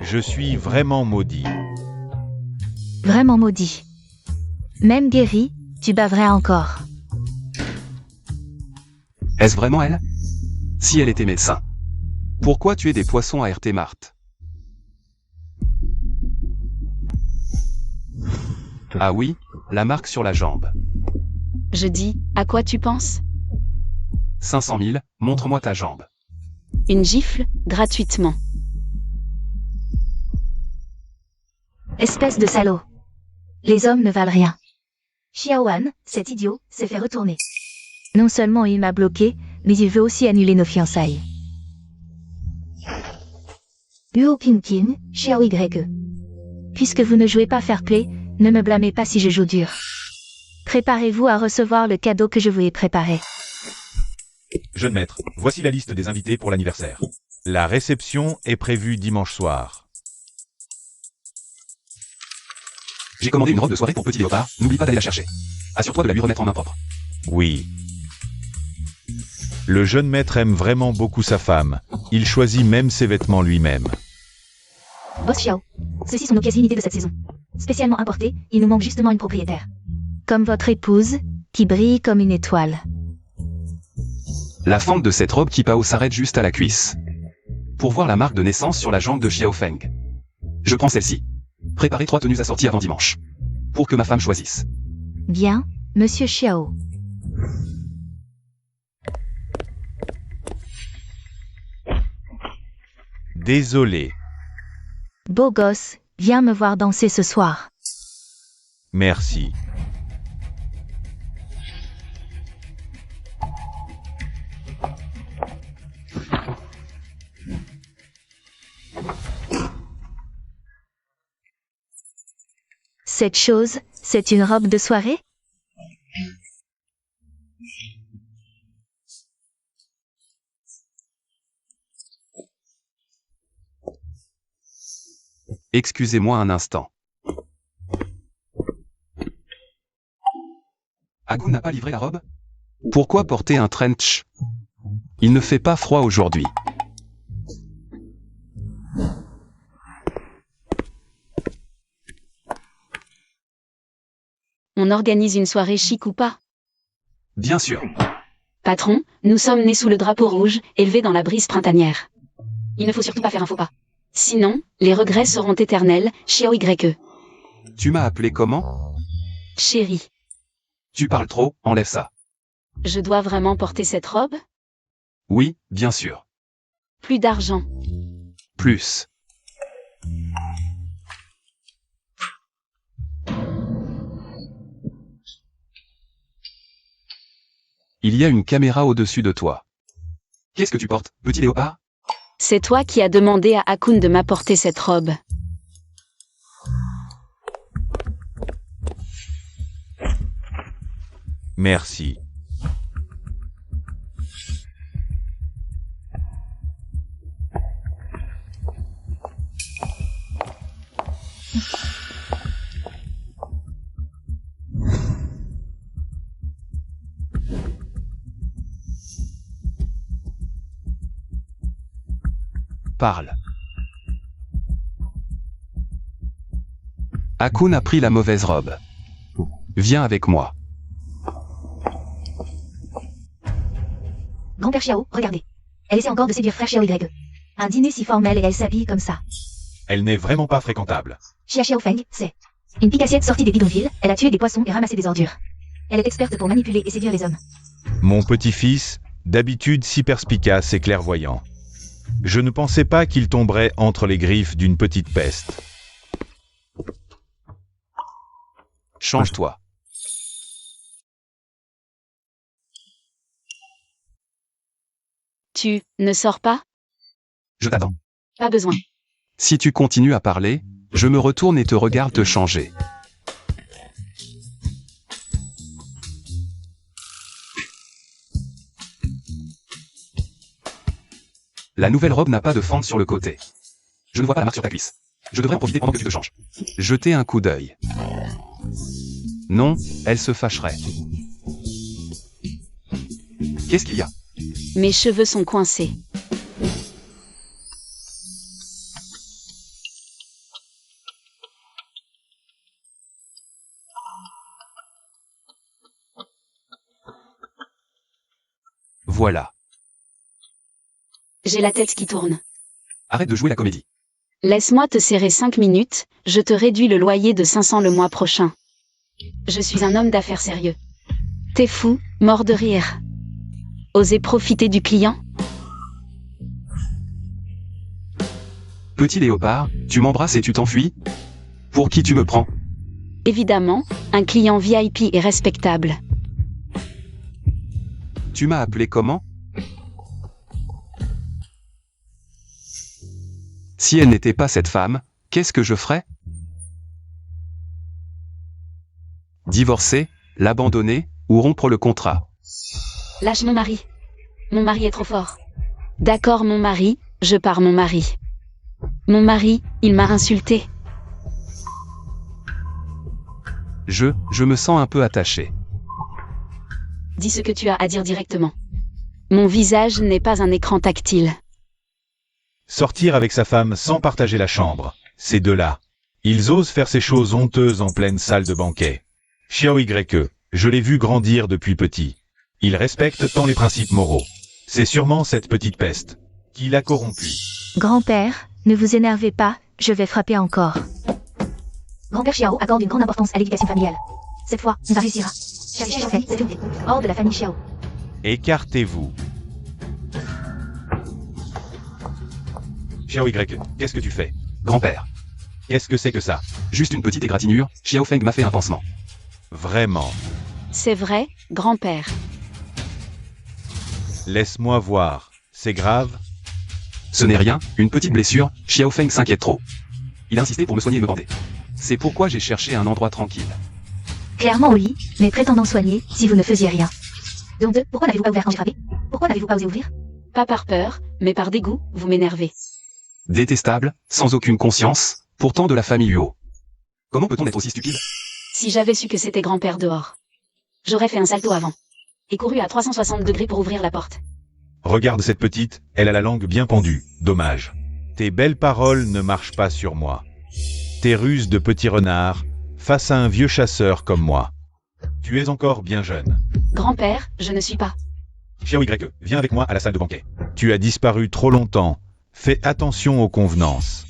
Je suis vraiment maudit. Vraiment maudit. Même guéri, tu baverais encore. Est-ce vraiment elle? Si elle était médecin. Pourquoi tuer des poissons à RT Mart? Ah oui, la marque sur la jambe. Je dis, à quoi tu penses? 500 000, montre-moi ta jambe. Une gifle, gratuitement. Espèce de salaud. Les hommes ne valent rien. Xiaoan, cet idiot, s'est fait retourner. Non seulement il m'a bloqué, mais il veut aussi annuler nos fiançailles. Luo Pinkin, Xiao Y. Puisque vous ne jouez pas fair play, ne me blâmez pas si je joue dur. Préparez-vous à recevoir le cadeau que je vous ai préparé. Jeune maître, voici la liste des invités pour l'anniversaire. La réception est prévue dimanche soir. J'ai commandé une robe de soirée pour Petit Léopard, n'oublie pas d'aller la chercher. Assure-toi de la lui remettre en main propre. Oui. Le jeune maître aime vraiment beaucoup sa femme. Il choisit même ses vêtements lui-même. Boss Xiao. Ceux-ci sont nos quasi-unités de cette saison. Spécialement importés, il nous manque justement une propriétaire. Comme votre épouse, qui brille comme une étoile. La fente de cette robe Kipao s'arrête juste à la cuisse. Pour voir la marque de naissance sur la jambe de Xiaofeng. Je prends celle-ci. Préparez 3 tenues assorties avant dimanche. Pour que ma femme choisisse. Bien, monsieur Xiao. Désolé. Beau gosse, viens me voir danser ce soir. Merci. Cette chose, c'est une robe de soirée? Excusez-moi un instant. Hakoun n'a pas livré la robe? Pourquoi porter un trench? Il ne fait pas froid aujourd'hui. On organise une soirée chic ou pas? Bien sûr. Patron, nous sommes nés sous le drapeau rouge, élevés dans la brise printanière. Il ne faut surtout pas faire un faux pas. Sinon, les regrets seront éternels, Xiao YE. Tu m'as appelé comment? Chérie, Tu parles trop, enlève ça. je dois vraiment porter cette robe? Oui, bien sûr. Plus d'argent. Plus. Il y a une caméra au-dessus de toi. Qu'est-ce que tu portes, petit léopard? C'est toi qui as demandé à Hakoun de m'apporter cette robe. Merci. Parle. Hakoun a pris la mauvaise robe. Viens avec moi. Grand-père Xiao, regardez. Elle essaie encore de séduire frère Xiao YE. Un dîner si formel et elle s'habille comme ça. Elle n'est vraiment pas fréquentable. Xia Xiaofeng, c'est une pique-assiette sortie des bidonvilles, elle a tué des poissons et ramassé des ordures. Elle est experte pour manipuler et séduire les hommes. Mon petit-fils, d'habitude si perspicace et clairvoyant. Je ne pensais pas qu'il tomberait entre les griffes d'une petite peste. Change-toi. Tu ne sors pas? Je t'attends. Pas besoin. Si tu continues à parler, je me retourne et te regarde te changer. La nouvelle robe n'a pas de fente sur le côté. Je ne vois pas la marque sur ta cuisse. Je devrais en profiter pendant que tu te changes. Jetez un coup d'œil. Non, elle se fâcherait. Qu'est-ce qu'il y a? Mes cheveux sont coincés. Voilà. J'ai la tête qui tourne. Arrête de jouer la comédie. Laisse-moi te serrer 5 minutes, je te réduis le loyer de 500 le mois prochain. Je suis un homme d'affaires sérieux. T'es fou, mort de rire. Oser profiter du client? Petit léopard, tu m'embrasses et tu t'enfuis? Pour qui tu me prends? Évidemment, un client VIP et respectable. Tu m'as appelé comment? Si elle n'était pas cette femme, qu'est-ce que je ferais? Divorcer, l'abandonner, ou rompre le contrat? Lâche mon mari. Mon mari est trop fort. D'accord mon mari, je pars mon mari. Mon mari, il m'a insulté. Je me sens un peu attaché. Dis ce que tu as à dire directement. Mon visage n'est pas un écran tactile. Sortir avec sa femme sans partager la chambre, ces deux-là. Ils osent faire ces choses honteuses en pleine salle de banquet. Xiao YE, je l'ai vu grandir depuis petit. Il respecte tant les principes moraux. C'est sûrement cette petite peste qui l'a corrompu. Grand-père, ne vous énervez pas, je vais frapper encore. Grand-père Xiao accorde une grande importance à l'éducation familiale. Cette fois, on va réussir à... Xiao Xiaofeng, c'est une hors de la famille Xiao. Écartez-vous. Xiao YE, qu'est-ce que tu fais? Grand-père. Qu'est-ce que c'est que ça? Juste une petite égratignure, Xiaofeng m'a fait un pansement. Vraiment. C'est vrai, grand-père. Laisse-moi voir. C'est grave? Ce n'est rien, une petite blessure, Xiaofeng s'inquiète trop. Il a insisté pour me soigner et me bander. C'est pourquoi j'ai cherché un endroit tranquille. Clairement au lit, mes prétendants soignés, si vous ne faisiez rien. Donc pourquoi n'avez-vous pas ouvert quand j'ai frappé? Pourquoi n'avez-vous pas osé ouvrir? Pas par peur, mais par dégoût, vous m'énervez. Détestable, sans aucune conscience, pourtant de la famille Huo. Comment peut-on être aussi stupide? Si j'avais su que c'était grand-père dehors, j'aurais fait un salto avant. Et couru à 360 degrés pour ouvrir la porte. Regarde cette petite, elle a la langue bien pendue, dommage. Tes belles paroles ne marchent pas sur moi. Tes ruses de petit renard, face à un vieux chasseur comme moi. Tu es encore bien jeune. Grand-père, je ne suis pas. Xiao Y, viens avec moi à la salle de banquet. Tu as disparu trop longtemps. Fais attention aux convenances.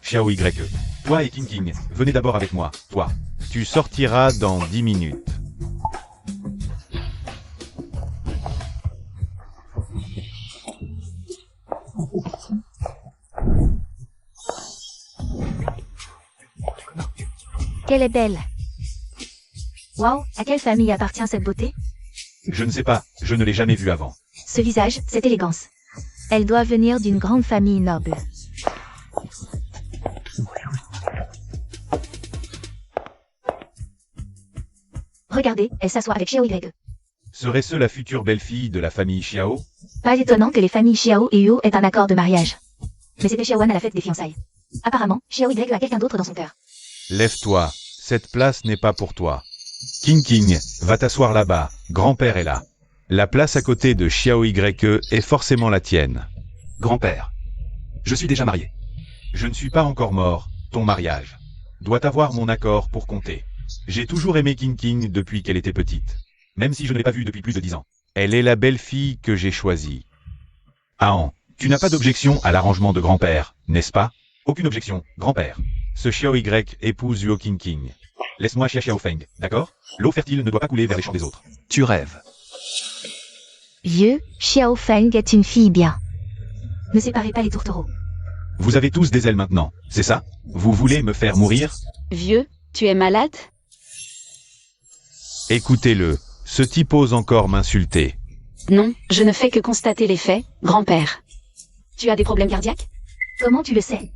Xiao Y, toi et King King, venez d'abord avec moi, toi. Tu sortiras dans 10 minutes. Qu'elle est belle. Waouh, à quelle famille appartient cette beauté? Je ne sais pas, je ne l'ai jamais vue avant. Ce visage, cette élégance. Elle doit venir d'une grande famille noble. Regardez, elle s'assoit avec Xiao Y. Serait-ce la future belle-fille de la famille Xiao? Pas étonnant que les familles Xiao et Huo aient un accord de mariage. Mais c'était Xiaoan à la fête des fiançailles. Apparemment, Xiao Y a quelqu'un d'autre dans son cœur. Lève-toi, cette place n'est pas pour toi. King King, va t'asseoir là-bas, grand-père est là. La place à côté de Xiao Y est forcément la tienne. Grand-père. Je suis déjà marié. Je ne suis pas encore mort, ton mariage doit avoir mon accord pour compter. J'ai toujours aimé King King depuis qu'elle était petite, même si je ne l'ai pas vue depuis plus de 10 ans. Elle est la belle-fille que j'ai choisie. Ahan, tu n'as pas d'objection à l'arrangement de grand-père, n'est-ce pas? Aucune objection, grand-père. Ce Xiao Y épouse Huo King King. Laisse-moi Xiao Feng, d'accord? L'eau fertile ne doit pas couler vers les champs des autres. Tu rêves. Vieux, Xiao Feng est une fille bien. Ne séparez pas les tourtereaux. Vous avez tous des ailes maintenant, c'est ça? Vous voulez me faire mourir? Vieux, tu es malade? Écoutez-le, ce type ose encore m'insulter. Non, je ne fais que constater les faits, grand-père. Tu as des problèmes cardiaques? Comment tu le sais?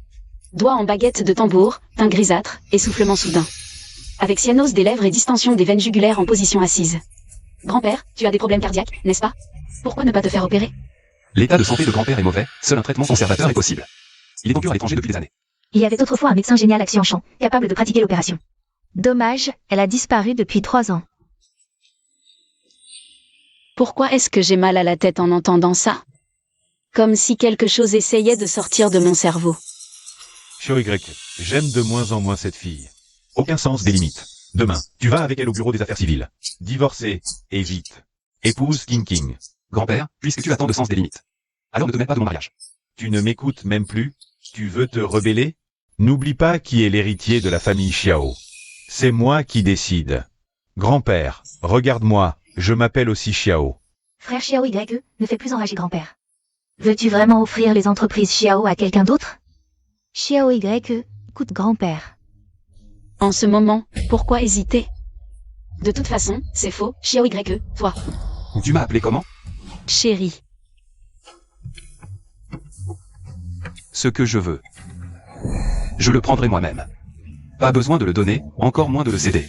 Doigts en baguette de tambour, teint grisâtre, essoufflement soudain. Avec cyanose des lèvres et distension des veines jugulaires en position assise. Grand-père, tu as des problèmes cardiaques, n'est-ce pas? Pourquoi ne pas te faire opérer? L'état de santé de grand-père est mauvais, seul un traitement conservateur est possible. Il est donc à l'étranger depuis des années. Il y avait autrefois un médecin génial à Xianchan, capable de pratiquer l'opération. Dommage, elle a disparu depuis 3 ans. Pourquoi est-ce que j'ai mal à la tête en entendant ça? Comme si quelque chose essayait de sortir de mon cerveau. Xiao Y, j'aime de moins en moins cette fille. Aucun sens des limites. Demain, tu vas avec elle au bureau des affaires civiles. Divorcée, et vite. Épouse King King. Grand-père, puisque tu as tant de sens des limites. Alors ne te mêle pas de mon mariage. Tu ne m'écoutes même plus? Tu veux te rebeller? N'oublie pas qui est l'héritier de la famille Xiao. C'est moi qui décide. Grand-père, regarde-moi, je m'appelle aussi Xiao. Frère Xiao Y, ne fais plus enrager grand-père. Veux-tu vraiment offrir les entreprises Xiao à quelqu'un d'autre? Xiao Y, écoute grand-père. En ce moment, pourquoi hésiter? De toute façon, c'est faux, Xiao Y, toi. Tu m'as appelé comment? Chérie. Ce que je veux. Je le prendrai moi-même. Pas besoin de le donner, encore moins de le céder.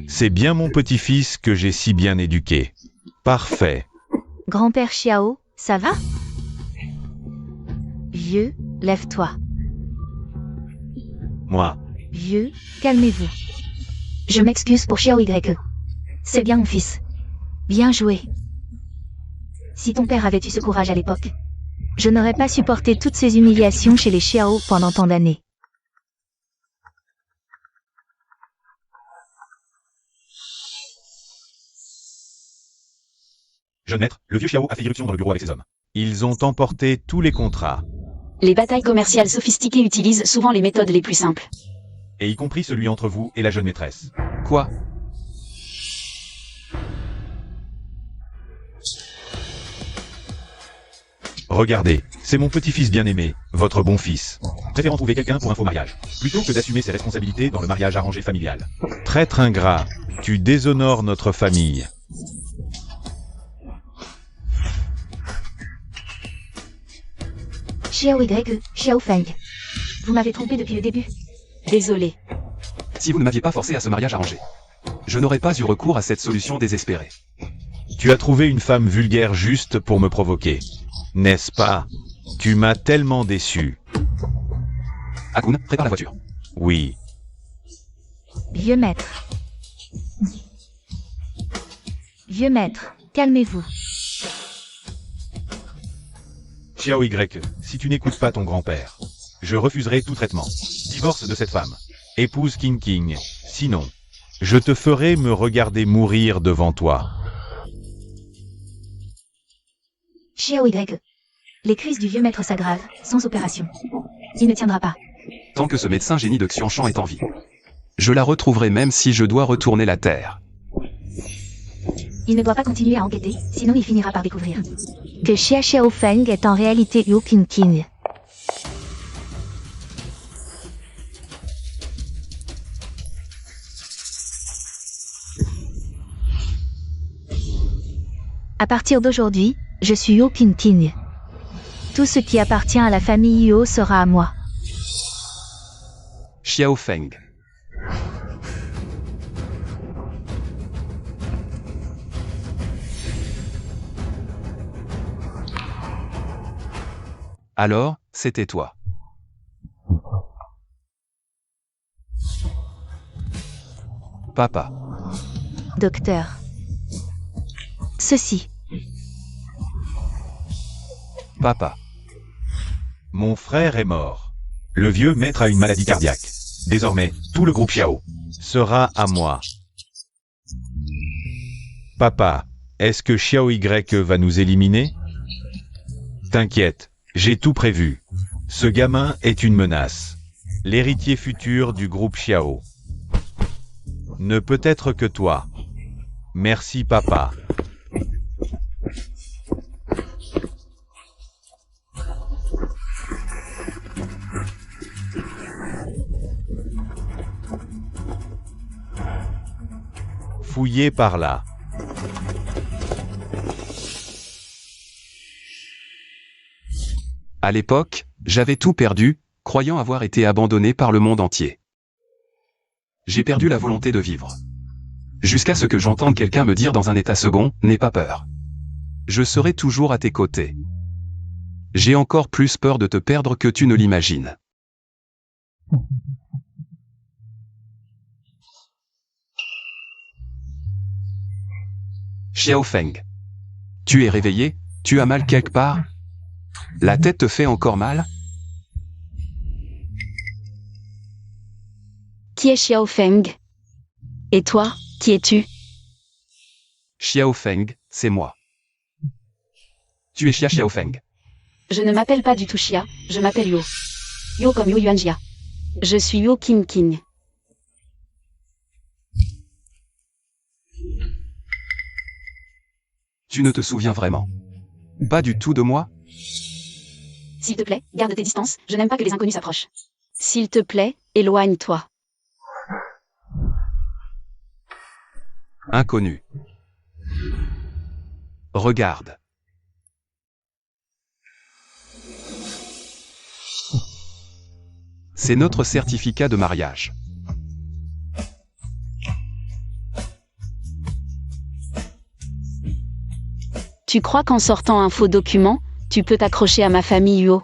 C'est bien mon petit-fils que j'ai si bien éduqué. Parfait. Grand-père Xiao, ça va? Vieux, lève-toi. Moi. Vieux, calmez-vous. Je m'excuse pour Xiao Y. C'est bien mon fils. Bien joué. Si ton père avait eu ce courage à l'époque, je n'aurais pas supporté toutes ces humiliations chez les Xiao pendant tant d'années. Jeune maître, le vieux Xiao a fait irruption dans le bureau avec ses hommes. Ils ont emporté tous les contrats. Les batailles commerciales sophistiquées utilisent souvent les méthodes les plus simples. Et y compris celui entre vous et la jeune maîtresse. Quoi? Regardez, c'est mon petit-fils bien-aimé, votre bon fils. Préférant trouver quelqu'un pour un faux mariage, plutôt que d'assumer ses responsabilités dans le mariage arrangé familial. Traître ingrat, tu déshonores notre famille. Xiao Y, Xiao Feng. Vous m'avez trompé depuis le début. Désolé. Si vous ne m'aviez pas forcé à ce mariage arrangé, je n'aurais pas eu recours à cette solution désespérée. Tu as trouvé une femme vulgaire juste pour me provoquer. N'est-ce pas? Tu m'as tellement déçu. Akun, prépare la voiture. Oui. Vieux maître. Vieux maître, calmez-vous. Xiao Y, si tu n'écoutes pas ton grand-père, je refuserai tout traitement. Divorce de cette femme. Épouse King King. Sinon, je te ferai me regarder mourir devant toi. Xiao Y. Les crises du vieux maître s'aggravent, sans opération. Il ne tiendra pas. Tant que ce médecin génie de Xiangshan est en vie, je la retrouverai même si je dois retourner la terre. Il ne doit pas continuer à enquêter, sinon il finira par découvrir que Xia Xiao Feng est en réalité Yu King King. À partir d'aujourd'hui, je suis Yu King King. Tout ce qui appartient à la famille Yuo sera à moi. Xiao Feng. Alors, c'était toi. Papa. Docteur. Ceci. Papa. Mon frère est mort. Le vieux maître a une maladie cardiaque. Désormais, tout le groupe Xiao sera à moi. Papa, est-ce que Xiao Y va nous éliminer? T'inquiète, j'ai tout prévu. Ce gamin est une menace. L'héritier futur du groupe Xiao. Ne peut être que toi. Merci papa. Fouillez par là. À l'époque, j'avais tout perdu, croyant avoir été abandonné par le monde entier. J'ai perdu la volonté de vivre. Jusqu'à ce que j'entende quelqu'un me dire dans un état second, n'aie pas peur. Je serai toujours à tes côtés. J'ai encore plus peur de te perdre que tu ne l'imagines. Xiao Feng. Tu es réveillé? Tu as mal quelque part? La tête te fait encore mal? Qui est Xiao Feng? Et toi, qui es-tu? Xiao Feng, c'est moi. Tu es Xia Xiao Feng. Je ne m'appelle pas du tout Xia, je m'appelle Yo. Yo comme Yo Yuanjia. Je suis Yo King King. Tu ne te souviens vraiment pas du tout de moi? S'il te plaît, garde tes distances, je n'aime pas que les inconnus s'approchent. S'il te plaît, éloigne-toi. Inconnu. Regarde. C'est notre certificat de mariage. Tu crois qu'en sortant un faux document, tu peux t'accrocher à ma famille Yuo?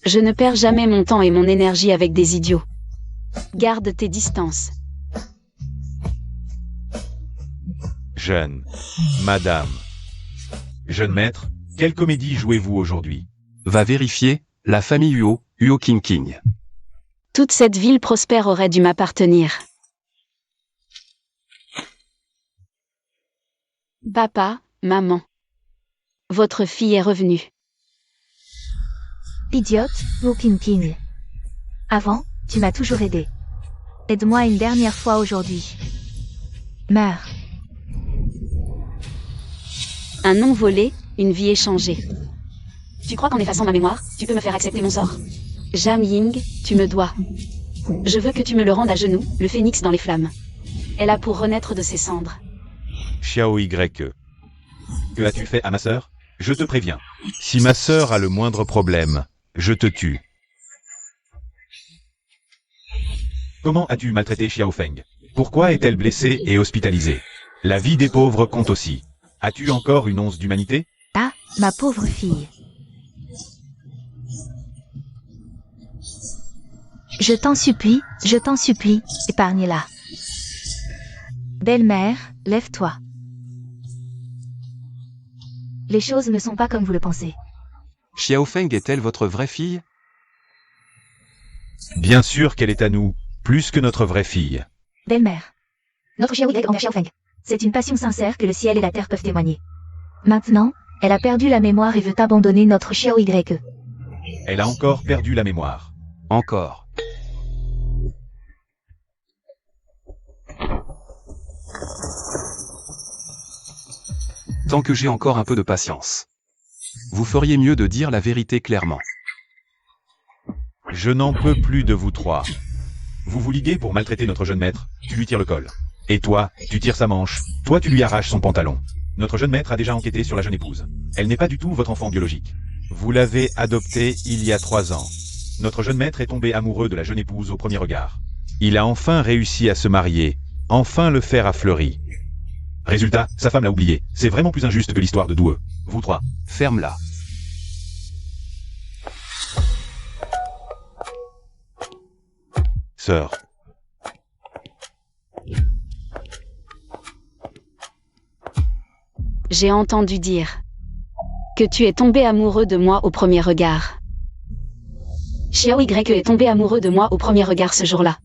Je ne perds jamais mon temps et mon énergie avec des idiots. Garde tes distances. Jeune Madame. Jeune maître, quelle comédie jouez-vous aujourd'hui? Va vérifier, la famille Yuo, Yuo King King. Toute cette ville prospère aurait dû m'appartenir. Papa, maman. Votre fille est revenue. Idiote, Yu King King. Avant, tu m'as toujours aidé. Aide-moi une dernière fois aujourd'hui. Meurs. Un nom volé, une vie échangée. Tu crois qu'en effaçant ma mémoire, tu peux me faire accepter mon sort? Jam Ying, tu me dois. Je veux que tu me le rendes à genoux, le phénix dans les flammes. Elle a pour renaître de ses cendres. Xiao Y. Que as-tu fait à ma sœur? Je te préviens. Si ma sœur a le moindre problème, je te tue. Comment as-tu maltraité Xiao Feng? Pourquoi est-elle blessée et hospitalisée? La vie des pauvres compte aussi. As-tu encore une once d'humanité? Ah, ma pauvre fille. Je t'en supplie, épargne-la. Belle-mère, lève-toi. Les choses ne sont pas comme vous le pensez. Xiao Feng est-elle votre vraie fille? Bien sûr qu'elle est à nous, plus que notre vraie fille. Belle-mère. Notre Xiao Y envers Xiao Feng. C'est une passion sincère que le ciel et la terre peuvent témoigner. Maintenant, elle a perdu la mémoire et veut abandonner notre Xiao Y. Elle a encore perdu la mémoire. Encore. Tant que j'ai encore un peu de patience. Vous feriez mieux de dire la vérité clairement. Je n'en peux plus de vous trois. Vous vous liguez pour maltraiter notre jeune maître, tu lui tires le col. Et toi, tu tires sa manche, toi tu lui arraches son pantalon. Notre jeune maître a déjà enquêté sur la jeune épouse. Elle n'est pas du tout votre enfant biologique. Vous l'avez adoptée il y a 3 ans. Notre jeune maître est tombé amoureux de la jeune épouse au premier regard. Il a enfin réussi à se marier, enfin le fer a fleuri. Résultat, sa femme l'a oublié. C'est vraiment plus injuste que l'histoire de Doueux. Vous trois. Ferme-la. Sœur. J'ai entendu dire que tu es tombé amoureux de moi au premier regard. Xiao Y est tombé amoureux de moi au premier regard ce jour-là.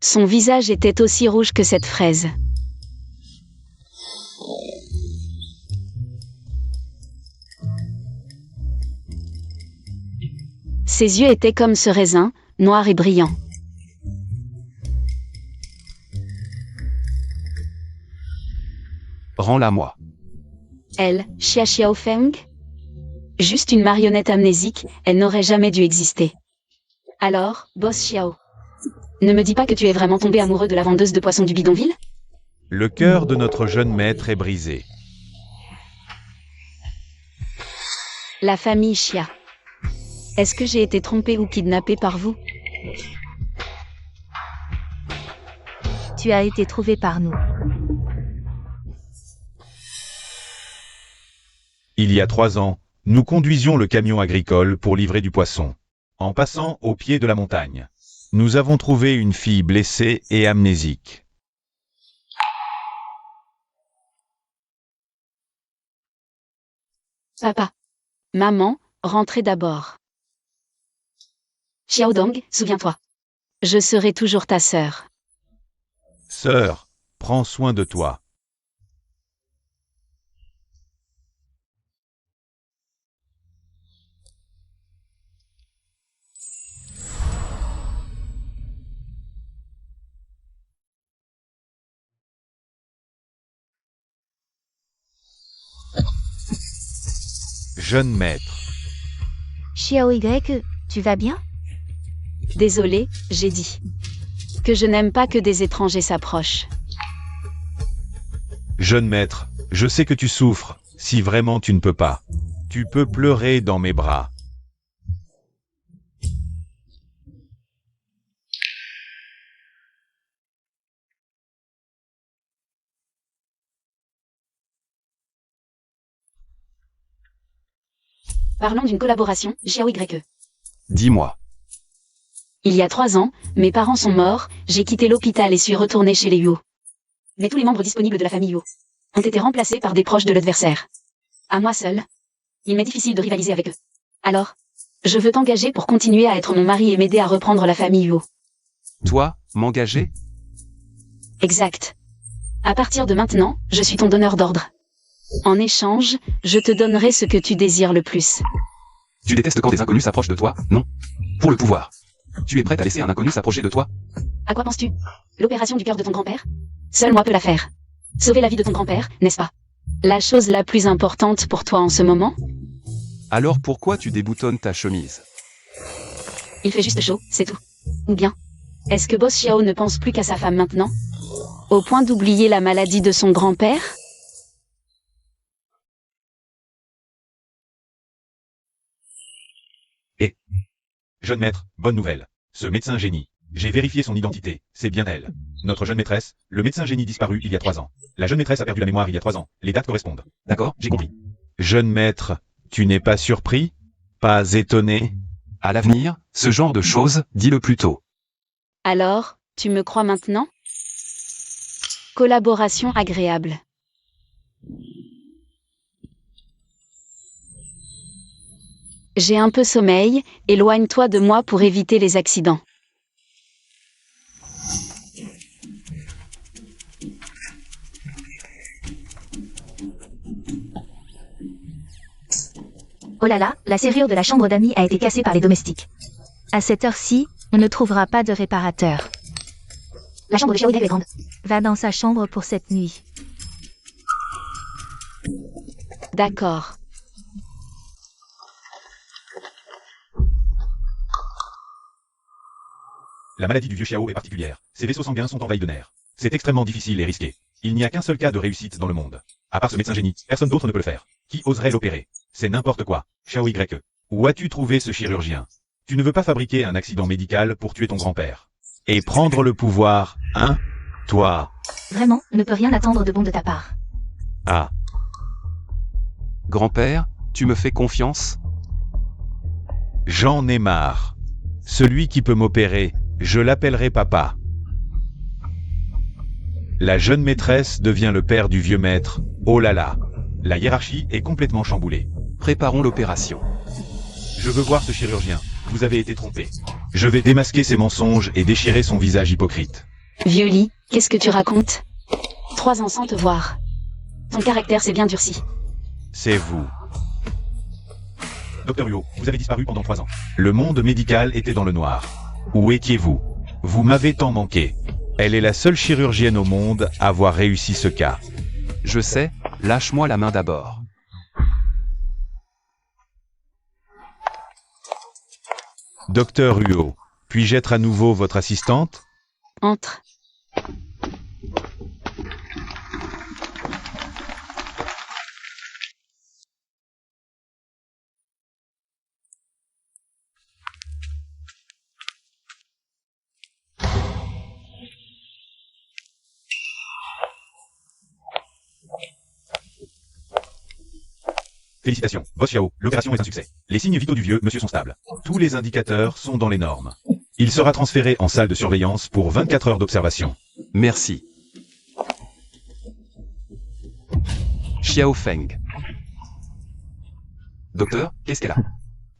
Son visage était aussi rouge que cette fraise. Ses yeux étaient comme ce raisin, noir et brillant. Rends-la moi. Elle, Xia Xiao Feng? Juste une marionnette amnésique, elle n'aurait jamais dû exister. Alors, boss Xiao, ne me dis pas que tu es vraiment tombé amoureux de la vendeuse de poissons du bidonville? Le cœur de notre jeune maître est brisé. La famille Xia. Est-ce que j'ai été trompée ou kidnappée par vous? Tu as été trouvé par nous. Il y a 3 ans, nous conduisions le camion agricole pour livrer du poisson. En passant au pied de la montagne, nous avons trouvé une fille blessée et amnésique. Papa. Maman, rentrez d'abord. Xiaodong, souviens-toi. Je serai toujours ta sœur. Sœur, prends soin de toi. Jeune maître. Xiao Y, tu vas bien? Désolé, j'ai dit que je n'aime pas que des étrangers s'approchent. Jeune maître, je sais que tu souffres, si vraiment tu ne peux pas. Tu peux pleurer dans mes bras. Parlons d'une collaboration, Xiao Y. Dis-moi. Il y a 3 ans, mes parents sont morts, j'ai quitté l'hôpital et suis retourné chez les Yuo. Mais tous les membres disponibles de la famille Yuo ont été remplacés par des proches de l'adversaire. À moi seul, il m'est difficile de rivaliser avec eux. Alors, je veux t'engager pour continuer à être mon mari et m'aider à reprendre la famille Yuo. Toi, m'engager? Exact. À partir de maintenant, je suis ton donneur d'ordre. En échange, je te donnerai ce que tu désires le plus. Tu détestes quand des inconnus s'approchent de toi, non? Pour le pouvoir. Tu es prête à laisser un inconnu s'approcher de toi? À quoi penses-tu? L'opération du cœur de ton grand-père? Seul moi peux la faire. Sauver la vie de ton grand-père, n'est-ce pas? La chose la plus importante pour toi en ce moment? Alors pourquoi tu déboutonnes ta chemise? Il fait juste chaud, c'est tout. Ou bien, est-ce que Boss Xiao ne pense plus qu'à sa femme maintenant? Au point d'oublier la maladie de son grand-père? Jeune maître, bonne nouvelle. Ce médecin génie. J'ai vérifié son identité, c'est bien elle. Notre jeune maîtresse, le médecin génie disparu il y a 3 ans. La jeune maîtresse a perdu la mémoire il y a 3 ans. Les dates correspondent. D'accord, j'ai compris. Jeune maître, tu n'es pas surpris? Pas étonné? À l'avenir, ce genre de choses, dis-le plus tôt. Alors, tu me crois maintenant? Collaboration agréable. J'ai un peu sommeil, éloigne-toi de moi pour éviter les accidents. Oh là là, la serrure de la chambre d'amis a été cassée par les domestiques. À cette heure-ci, on ne trouvera pas de réparateur. La chambre de Xiao Y est grande. Va dans sa chambre pour cette nuit. D'accord. La maladie du vieux Xiao est particulière. Ses vaisseaux sanguins sont envahis de nerfs. C'est extrêmement difficile et risqué. Il n'y a qu'un seul cas de réussite dans le monde. À part ce médecin génie, personne d'autre ne peut le faire. Qui oserait l'opérer? C'est n'importe quoi. Xiao Y. Où as-tu trouvé ce chirurgien? Tu ne veux pas fabriquer un accident médical pour tuer ton grand-père. Et prendre le pouvoir, hein? Toi. Vraiment, on ne peut rien attendre de bon de ta part. Ah. Grand-père, tu me fais confiance? J'en ai marre. Celui qui peut m'opérer, je l'appellerai papa. La jeune maîtresse devient le père du vieux maître. Oh là là. La hiérarchie est complètement chamboulée. Préparons l'opération. Je veux voir ce chirurgien. Vous avez été trompé. Je vais démasquer ses mensonges et déchirer son visage hypocrite. Vieux lit, qu'est-ce que tu racontes? 3 ans sans te voir. Ton caractère s'est bien durci. C'est vous. Docteur Huo, vous avez disparu pendant 3 ans. Le monde médical était dans le noir. Où étiez-vous? Vous m'avez tant manqué. Elle est la seule chirurgienne au monde à avoir réussi ce cas. Je sais, lâche-moi la main d'abord. Docteur Huo, puis-je être à nouveau votre assistante? Entre. Félicitations, Boss Xiao, l'opération est un succès. Les signes vitaux du vieux monsieur sont stables. Tous les indicateurs sont dans les normes. Il sera transféré en salle de surveillance pour 24 heures d'observation. Merci. Xiao Feng. Docteur, qu'est-ce qu'elle a?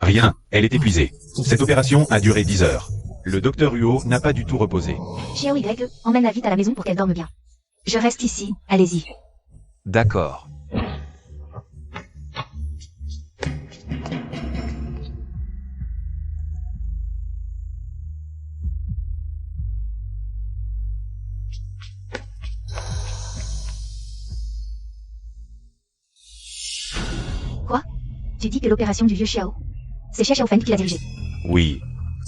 Rien, elle est épuisée. Cette opération a duré 10 heures. Le docteur Huo n'a pas du tout reposé. Xiao Y, emmène-la vite à la maison pour qu'elle dorme bien. Je reste ici, allez-y. D'accord. Quoi? Tu dis que l'opération du vieux Xiao, c'est Xia Xiaofeng qui l'a dirigée. Oui,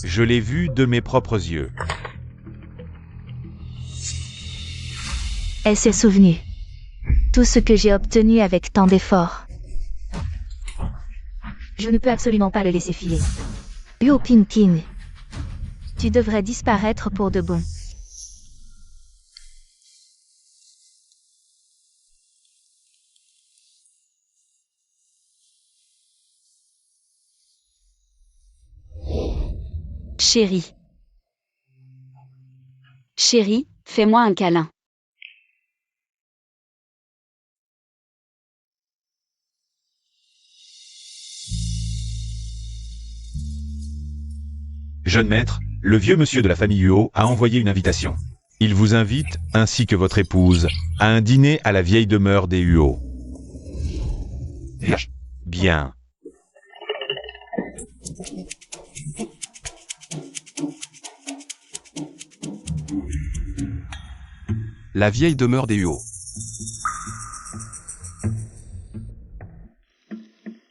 je l'ai vu de mes propres yeux. Elle s'est souvenue. Tout ce que j'ai obtenu avec tant d'efforts. Je ne peux absolument pas le laisser filer. Huo Pinkin, tu devrais disparaître pour de bon. Chérie. Chérie, fais-moi un câlin. Jeune maître, le vieux monsieur de la famille Huo a envoyé une invitation. Il vous invite, ainsi que votre épouse, à un dîner à la vieille demeure des Huo. Bien. La vieille demeure des Huo.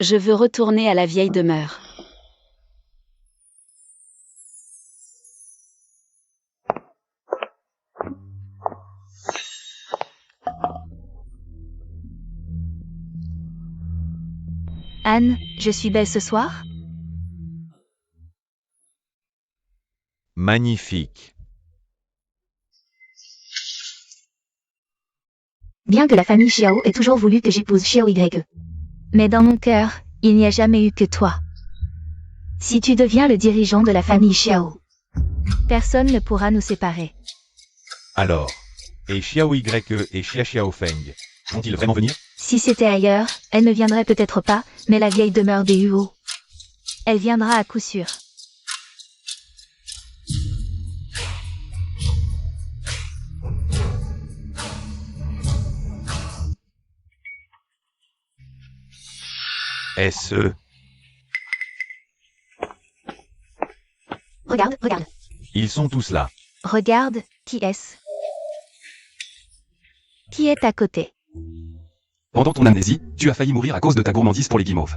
Je veux retourner à la vieille demeure. Anne, je suis belle ce soir? Magnifique. Bien que la famille Xiao ait toujours voulu que j'épouse Xiao YE. Mais dans mon cœur, il n'y a jamais eu que toi. Si tu deviens le dirigeant de la famille Xiao, personne ne pourra nous séparer. Alors, et Xiao YE et Xia Xiaofeng vont-ils vraiment venir? Si c'était ailleurs, elle ne viendrait peut-être pas, mais la vieille demeure des Huo. Elle viendra à coup sûr. Est-ce... Regarde, regarde. Ils sont tous là. Regarde, qui est-ce? Qui est à côté? Pendant ton amnésie, tu as failli mourir à cause de ta gourmandise pour les guimauves.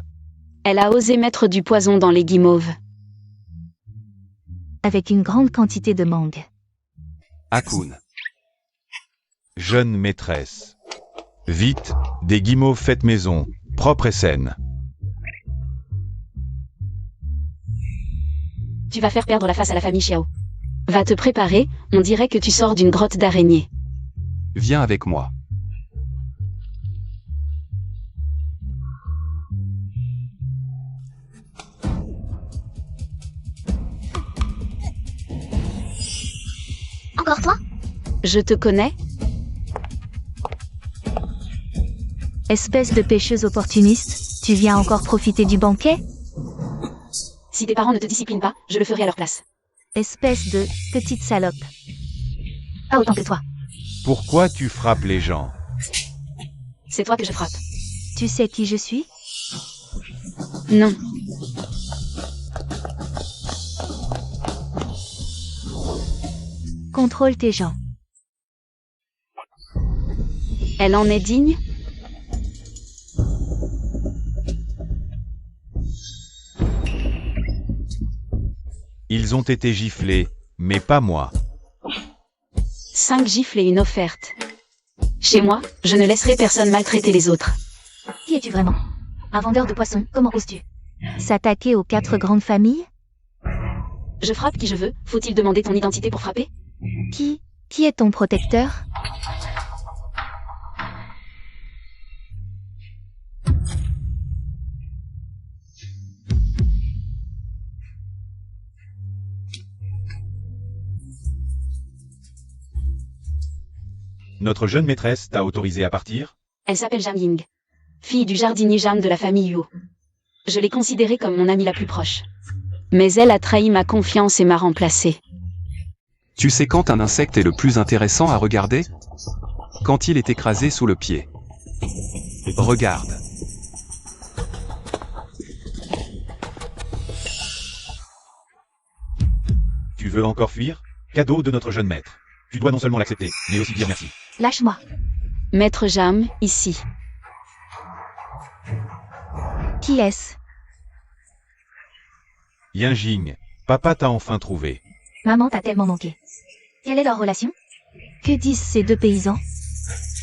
Elle a osé mettre du poison dans les guimauves. Avec une grande quantité de mangue. Akun. Jeune maîtresse. Vite, des guimauves faites maison, propres et saines. Tu vas faire perdre la face à la famille Xiao. Va te préparer, on dirait que tu sors d'une grotte d'araignées. Viens avec moi. Encore toi? Je te connais? Espèce de pêcheuse opportuniste, tu viens encore profiter du banquet? Si tes parents ne te disciplinent pas, je le ferai à leur place. Espèce de petite salope. Pas autant que toi. Pourquoi tu frappes les gens? C'est toi que je frappe. Tu sais qui je suis? Non. Contrôle tes gens. Elle en est digne? Ils ont été giflés, mais pas moi. 5 gifles et une offerte. Chez moi, je ne laisserai personne maltraiter les autres. Qui es-tu vraiment? Un vendeur de poissons, comment oses-tu? S'attaquer aux 4 grandes familles? Je frappe qui je veux, faut-il demander ton identité pour frapper? Qui est ton protecteur? Notre jeune maîtresse t'a autorisé à partir? Elle s'appelle Jam Ying. Fille du jardinier Jam de la famille Yuo. Je l'ai considérée comme mon amie la plus proche. Mais elle a trahi ma confiance et m'a remplacée. Tu sais quand un insecte est le plus intéressant à regarder? Quand il est écrasé sous le pied. Regarde. Tu veux encore fuir? Cadeau de notre jeune maître. Tu dois non seulement l'accepter, mais aussi dire merci. Lâche-moi. Maître Jam, ici. Qui est-ce? Yinjing, papa t'a enfin trouvé. Maman t'a tellement manqué. Quelle est leur relation? Que disent ces 2 paysans?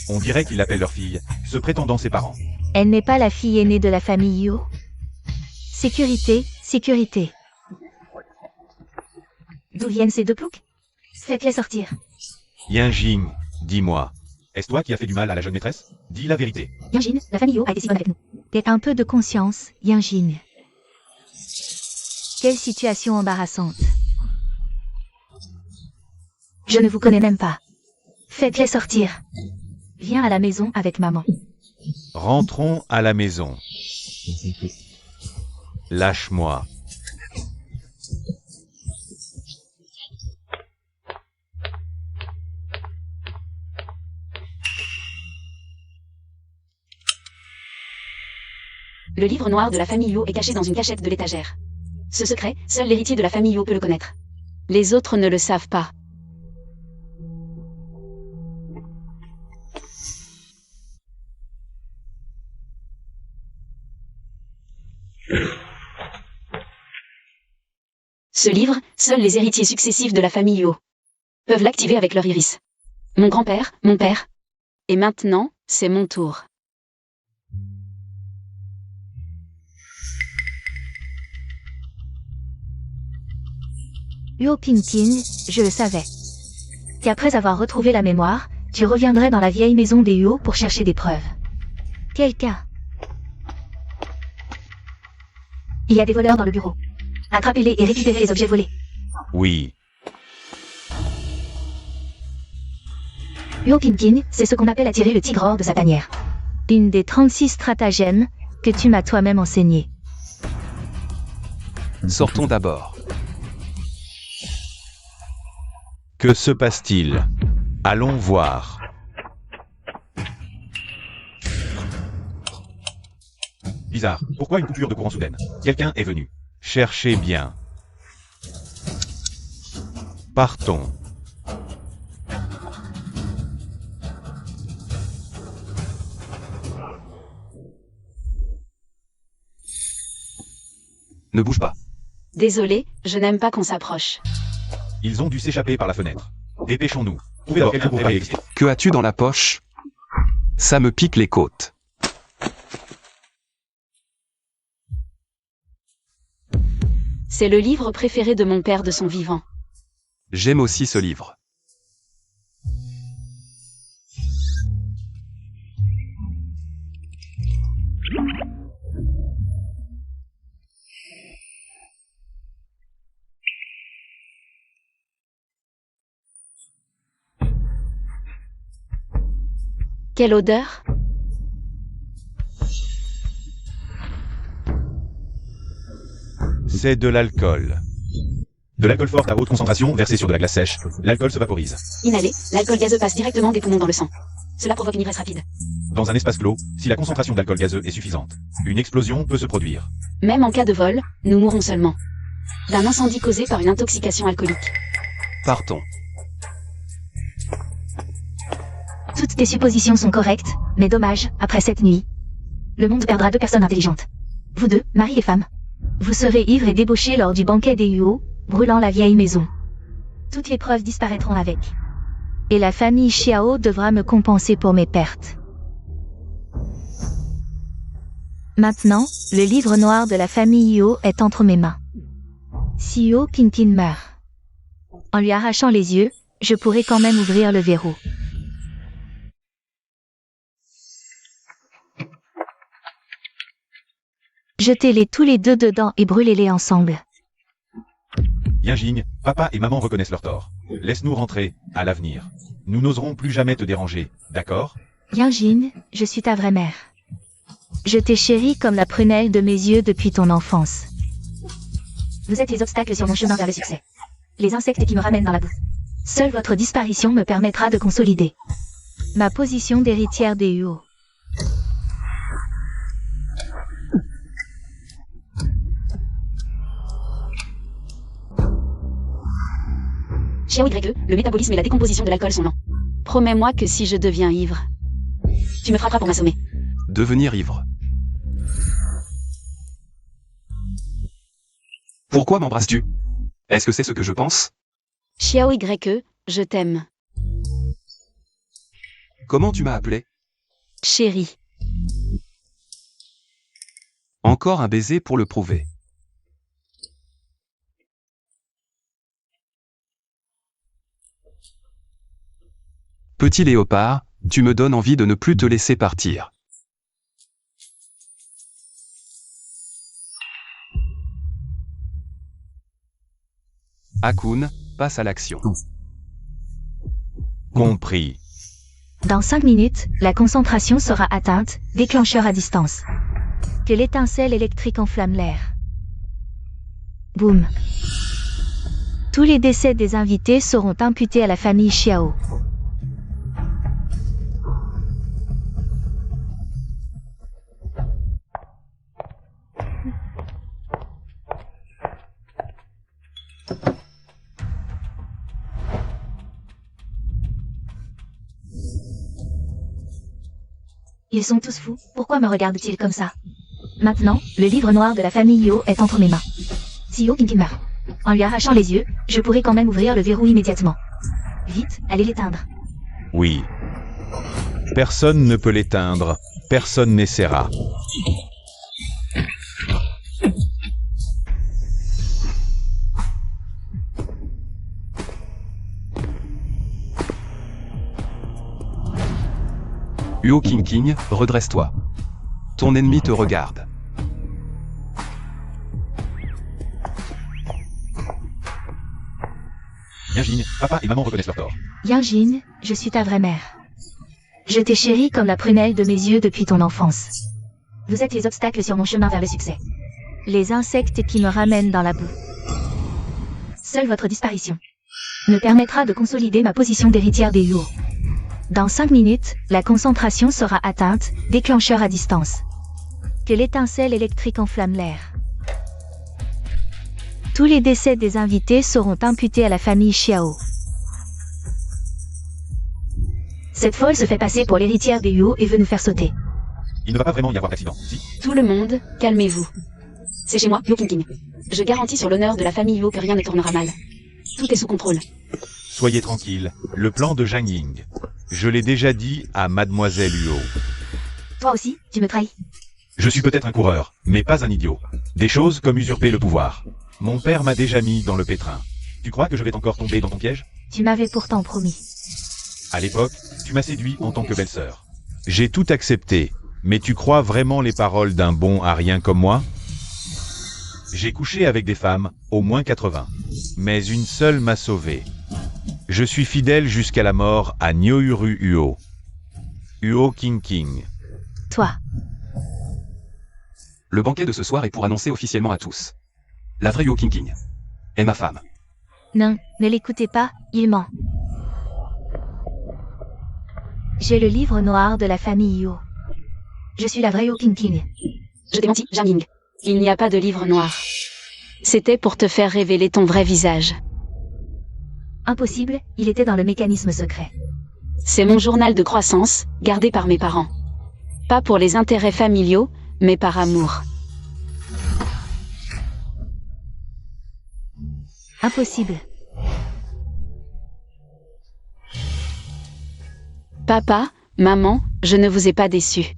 On dirait qu'ils appellent leur fille, se prétendant ses parents. Elle n'est pas la fille aînée de la famille Yuo. Sécurité, sécurité. D'où viennent ces 2 ploucs? Faites-les sortir. Yinjing, dis-moi, est-ce toi qui as fait du mal à la jeune maîtresse? Dis la vérité. Yinjin, la famille Yuo a été si bonne avec nous. Et un peu de conscience, Yinjin. Quelle situation embarrassante. Je ne vous connais même pas. Faites-les sortir. Viens à la maison avec maman. Rentrons à la maison. Lâche-moi. Le livre noir de la famille Yuo est caché dans une cachette de l'étagère. Ce secret, seul l'héritier de la famille Yuo peut le connaître. Les autres ne le savent pas. Ce livre, seuls les héritiers successifs de la famille Yuo peuvent l'activer avec leur iris. Mon grand-père, mon père. Et maintenant, c'est mon tour. Huo Pinkin, je le savais. Qu'après avoir retrouvé la mémoire, tu reviendrais dans la vieille maison des Huo pour chercher des preuves. Quel cas? Il y a des voleurs dans le bureau. Attrapez-les et récupérez les objets volés. Oui. Huo Pinkin, c'est ce qu'on appelle attirer le tigre hors de sa tanière. Une des 36 stratagèmes que tu m'as toi-même enseigné. Sortons d'abord. Que se passe-t-il? Allons voir. Bizarre. Pourquoi une coupure de courant soudaine? Quelqu'un est venu. Cherchez bien. Partons. Ne bouge pas. Désolé, je n'aime pas qu'on s'approche. Ils ont dû s'échapper par la fenêtre. Dépêchons-nous. Trouvez dans quelqu'un pour pas y exister. Que as-tu dans la poche? Ça me pique les côtes. C'est le livre préféré de mon père de son vivant. J'aime aussi ce livre. Quelle odeur? C'est de l'alcool. De l'alcool fort à haute concentration versé sur de la glace sèche. L'alcool se vaporise. Inhalé, l'alcool gazeux passe directement des poumons dans le sang. Cela provoque une ivresse rapide. Dans un espace clos, si la concentration d'alcool gazeux est suffisante, une explosion peut se produire. Même en cas de vol, nous mourrons seulement d'un incendie causé par une intoxication alcoolique. Partons. Toutes tes suppositions sont correctes, mais dommage, après cette nuit. Le monde perdra 2 personnes intelligentes. Vous deux, mari et femme. Vous serez ivres et débauchés lors du banquet des Huo, brûlant la vieille maison. Toutes les preuves disparaîtront avec. Et la famille Xiao devra me compenser pour mes pertes. Maintenant, le livre noir de la famille Huo est entre mes mains. Si Huo Pinkin meurt, en lui arrachant les yeux, je pourrai quand même ouvrir le verrou. Jetez-les tous les deux dedans et brûlez-les ensemble. Yinjing, papa et maman reconnaissent leur tort. Laisse-nous rentrer, à l'avenir. Nous n'oserons plus jamais te déranger, d'accord? Yinjing, je suis ta vraie mère. Je t'ai chérie comme la prunelle de mes yeux depuis ton enfance. Vous êtes les obstacles sur mon chemin vers le succès. Les insectes qui me ramènent dans la boue. Seule votre disparition me permettra de consolider ma position d'héritière des Huo. Xiao YE, le métabolisme et la décomposition de l'alcool sont lents. Promets-moi que si je deviens ivre, tu me frapperas pour m'assommer. Devenir ivre. Pourquoi m'embrasses-tu? Est-ce que c'est ce que je pense? Xiao YE, je t'aime. Comment tu m'as appelé? Chérie. Encore un baiser pour le prouver. Petit léopard, tu me donnes envie de ne plus te laisser partir. Akun, passe à l'action. Compris. Dans 5 minutes, la concentration sera atteinte, déclencheur à distance. Que l'étincelle électrique enflamme l'air. Boum. Tous les décès des invités seront imputés à la famille Xiao. Ils sont tous fous, pourquoi me regardent-ils comme ça? Maintenant, le livre noir de la famille Huo est entre mes mains. Si Huo Pinkin meurt, en lui arrachant les yeux, je pourrai quand même ouvrir le verrou immédiatement. Vite, allez l'éteindre. Oui. Personne ne peut l'éteindre, personne n'essaiera. Huo Qingqing, redresse-toi. Ton ennemi te regarde. Yinjin, papa et maman reconnaissent leur tort. Yinjin, je suis ta vraie mère. Je t'ai chérie comme la prunelle de mes yeux depuis ton enfance. Vous êtes les obstacles sur mon chemin vers le succès. Les insectes qui me ramènent dans la boue. Seule votre disparition me permettra de consolider ma position d'héritière des Huo. Dans 5 minutes, la concentration sera atteinte, déclencheur à distance. Que l'étincelle électrique enflamme l'air. Tous les décès des invités seront imputés à la famille Xiao. Cette folle se fait passer pour l'héritière des Huo et veut nous faire sauter. Il ne va pas vraiment y avoir d'accident, si? Tout le monde, calmez-vous. C'est chez moi, Huo Qingqing. Je garantis sur l'honneur de la famille Huo que rien ne tournera mal. Tout est sous contrôle. Soyez tranquille, le plan de Zhang Ying. Je l'ai déjà dit à Mademoiselle Huo. Toi aussi, tu me trahis. Je suis peut-être un coureur, mais pas un idiot. Des choses comme usurper le pouvoir. Mon père m'a déjà mis dans le pétrin. Tu crois que je vais encore tomber dans ton piège? Tu m'avais pourtant promis. À l'époque, tu m'as séduit en tant que belle-sœur. J'ai tout accepté, mais tu crois vraiment les paroles d'un bon à rien comme moi? J'ai couché avec des femmes, au moins 80. Mais une seule m'a sauvé. Je suis fidèle jusqu'à la mort à Nyouru Huo. Huo Qingqing. Toi. Le banquet de ce soir est pour annoncer officiellement à tous. La vraie Huo Qingqing est ma femme. Non, ne l'écoutez pas, il ment. J'ai le livre noir de la famille Huo. Je suis la vraie Huo Qingqing. Je t'ai menti, Zhang Ying. Il n'y a pas de livre noir. C'était pour te faire révéler ton vrai visage. Impossible, il était dans le mécanisme secret. C'est mon journal de croissance, gardé par mes parents. Pas pour les intérêts familiaux, mais par amour. Impossible. Papa, maman, je ne vous ai pas déçus.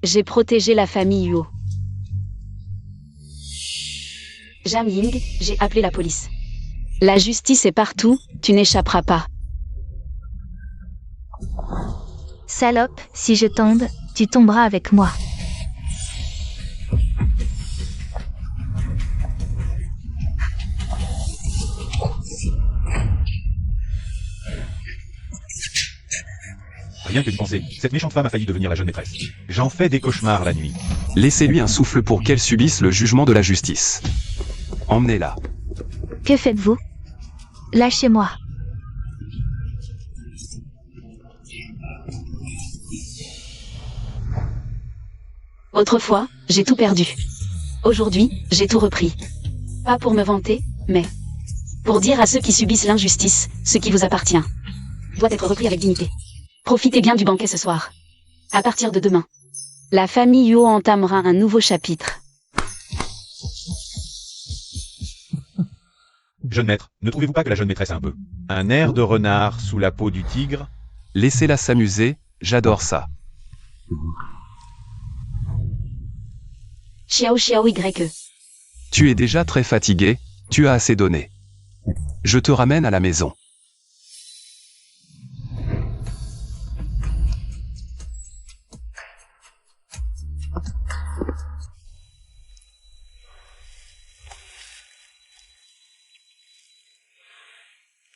J'ai protégé la famille Huo. Zhang Ying, j'ai appelé la police. La justice est partout, tu n'échapperas pas. Salope, si je tombe, tu tomberas avec moi. Rien que d'y penser, cette méchante femme a failli devenir la jeune maîtresse. J'en fais des cauchemars la nuit. Laissez-lui un souffle pour qu'elle subisse le jugement de la justice. Emmenez-la. Que faites-vous? Lâchez-moi. Autrefois, j'ai tout perdu. Aujourd'hui, j'ai tout repris. Pas pour me vanter, mais pour dire à ceux qui subissent l'injustice, ce qui vous appartient doit être repris avec dignité. Profitez bien du banquet ce soir. À partir de demain, la famille Huo entamera un nouveau chapitre. Jeune maître, ne trouvez-vous pas que la jeune maîtresse a un air de renard sous la peau du tigre? Laissez-la s'amuser, j'adore ça. Xiao Xiao YE. Tu es déjà très fatigué, tu as assez donné. Je te ramène à la maison.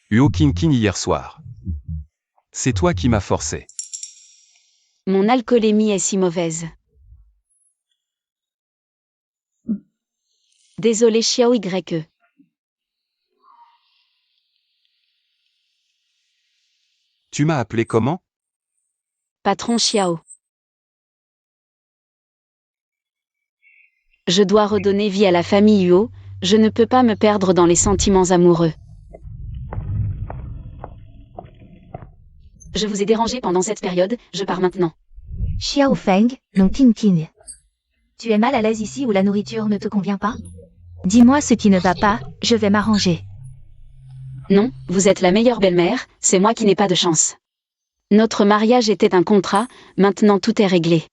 Huo Qingqing hier soir. C'est toi qui m'as forcé. Mon alcoolémie est si mauvaise. Désolé Xiao YE. Tu m'as appelé comment? Patron Xiao. Je dois redonner vie à la famille Huo, je ne peux pas me perdre dans les sentiments amoureux. Je vous ai dérangé pendant cette période, je pars maintenant. Xiao Feng, non Qingqing. Tu es mal à l'aise ici où la nourriture ne te convient pas? Dis-moi ce qui ne va pas, je vais m'arranger. Non, vous êtes la meilleure belle-mère, c'est moi qui n'ai pas de chance. Notre mariage était un contrat, maintenant tout est réglé.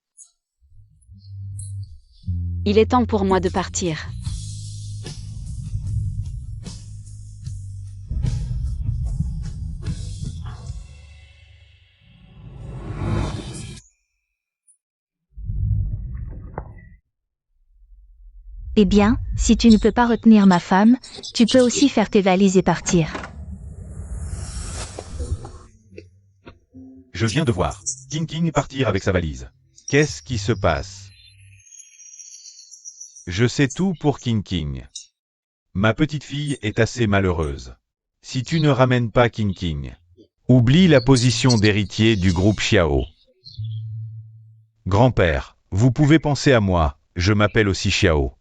Il est temps pour moi de partir. Eh bien, si tu ne peux pas retenir ma femme, tu peux aussi faire tes valises et partir. Je viens de voir King King partir avec sa valise. Qu'est-ce qui se passe? Je sais tout pour King King. Ma petite fille est assez malheureuse. Si tu ne ramènes pas King King, oublie la position d'héritier du groupe Xiao. Grand-père, vous pouvez penser à moi, je m'appelle aussi Xiao.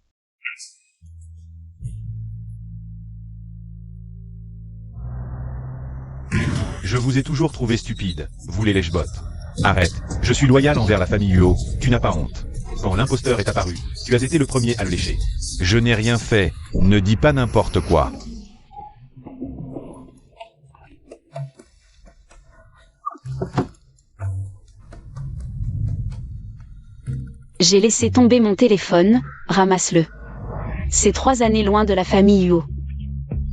Je vous ai toujours trouvé stupide, vous les lèche-bottes. Arrête, je suis loyal envers la famille Huo, tu n'as pas honte. Quand l'imposteur est apparu, tu as été le premier à le lécher. Je n'ai rien fait, ne dis pas n'importe quoi. J'ai laissé tomber mon téléphone, ramasse-le. C'est 3 années loin de la famille Huo.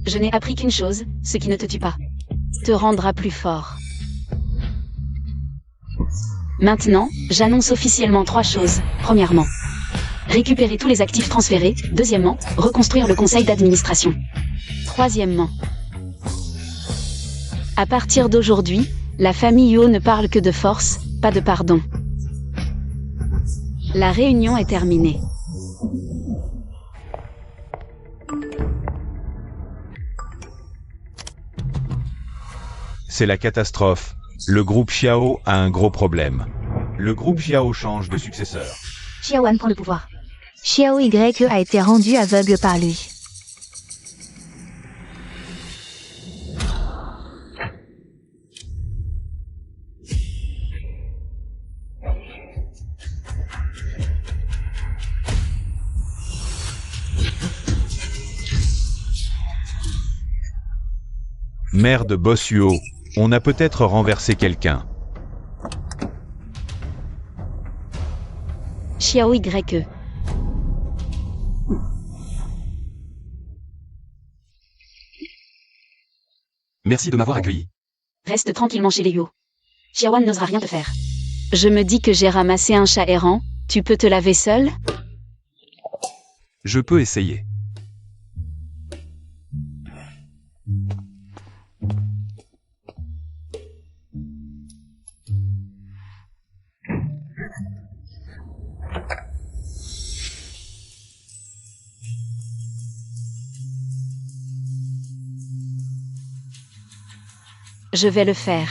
Je n'ai appris qu'une chose, ce qui ne te tue pas te rendra plus fort. Maintenant, j'annonce officiellement 3 choses. Premièrement, récupérer tous les actifs transférés. Deuxièmement, reconstruire le conseil d'administration. Troisièmement, à partir d'aujourd'hui, la famille Huo ne parle que de force, pas de pardon. La réunion est terminée. C'est la catastrophe. Le groupe Xiao a un gros problème. Le groupe Xiao change de successeur. Xiaoan prend le pouvoir. Xiao Y a été rendu aveugle par lui. Merde boss Huo, on a peut-être renversé quelqu'un. Xiao Y. Merci de m'avoir accueilli. Reste tranquillement chez les Huo. Xiaoan n'osera rien te faire. Je me dis que j'ai ramassé un chat errant, tu peux te laver seul? Je peux essayer. Je vais le faire.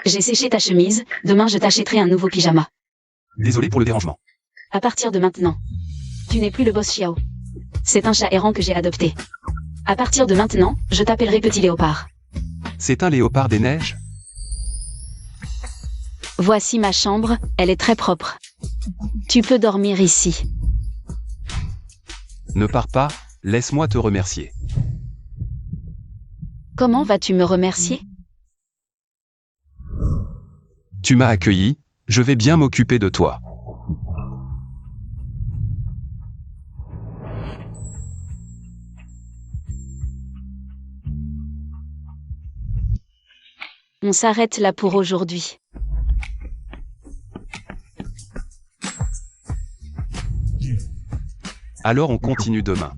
J'ai séché ta chemise, demain je t'achèterai un nouveau pyjama. Désolé pour le dérangement. À partir de maintenant, tu n'es plus le boss Xiao. C'est un chat errant que j'ai adopté. À partir de maintenant, je t'appellerai Petit Léopard. C'est un léopard des neiges? Voici ma chambre, elle est très propre. Tu peux dormir ici. Ne pars pas, laisse-moi te remercier. Comment vas-tu me remercier? Tu m'as accueilli, je vais bien m'occuper de toi. On s'arrête là pour aujourd'hui. Alors on continue demain.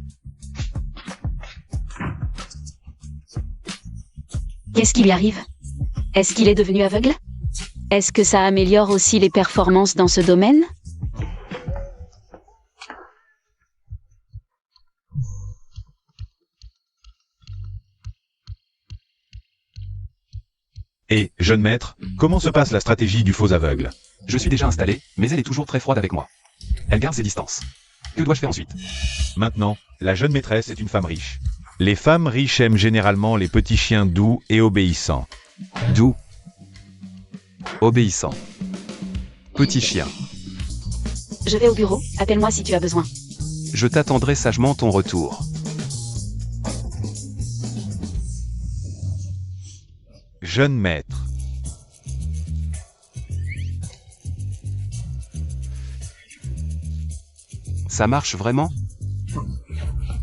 Qu'est-ce qui lui arrive? Est-ce qu'il est devenu aveugle? Est-ce que ça améliore aussi les performances dans ce domaine? Et, jeune maître, comment se passe la stratégie du faux aveugle? Je suis déjà installé, mais elle est toujours très froide avec moi. Elle garde ses distances. Que dois-je faire ensuite? Maintenant, la jeune maîtresse est une femme riche. Les femmes riches aiment généralement les petits chiens doux et obéissants. Doux. Obéissant. Petit chien. Je vais au bureau, appelle-moi si tu as besoin. Je t'attendrai sagement ton retour. Jeune maître. Ça marche vraiment?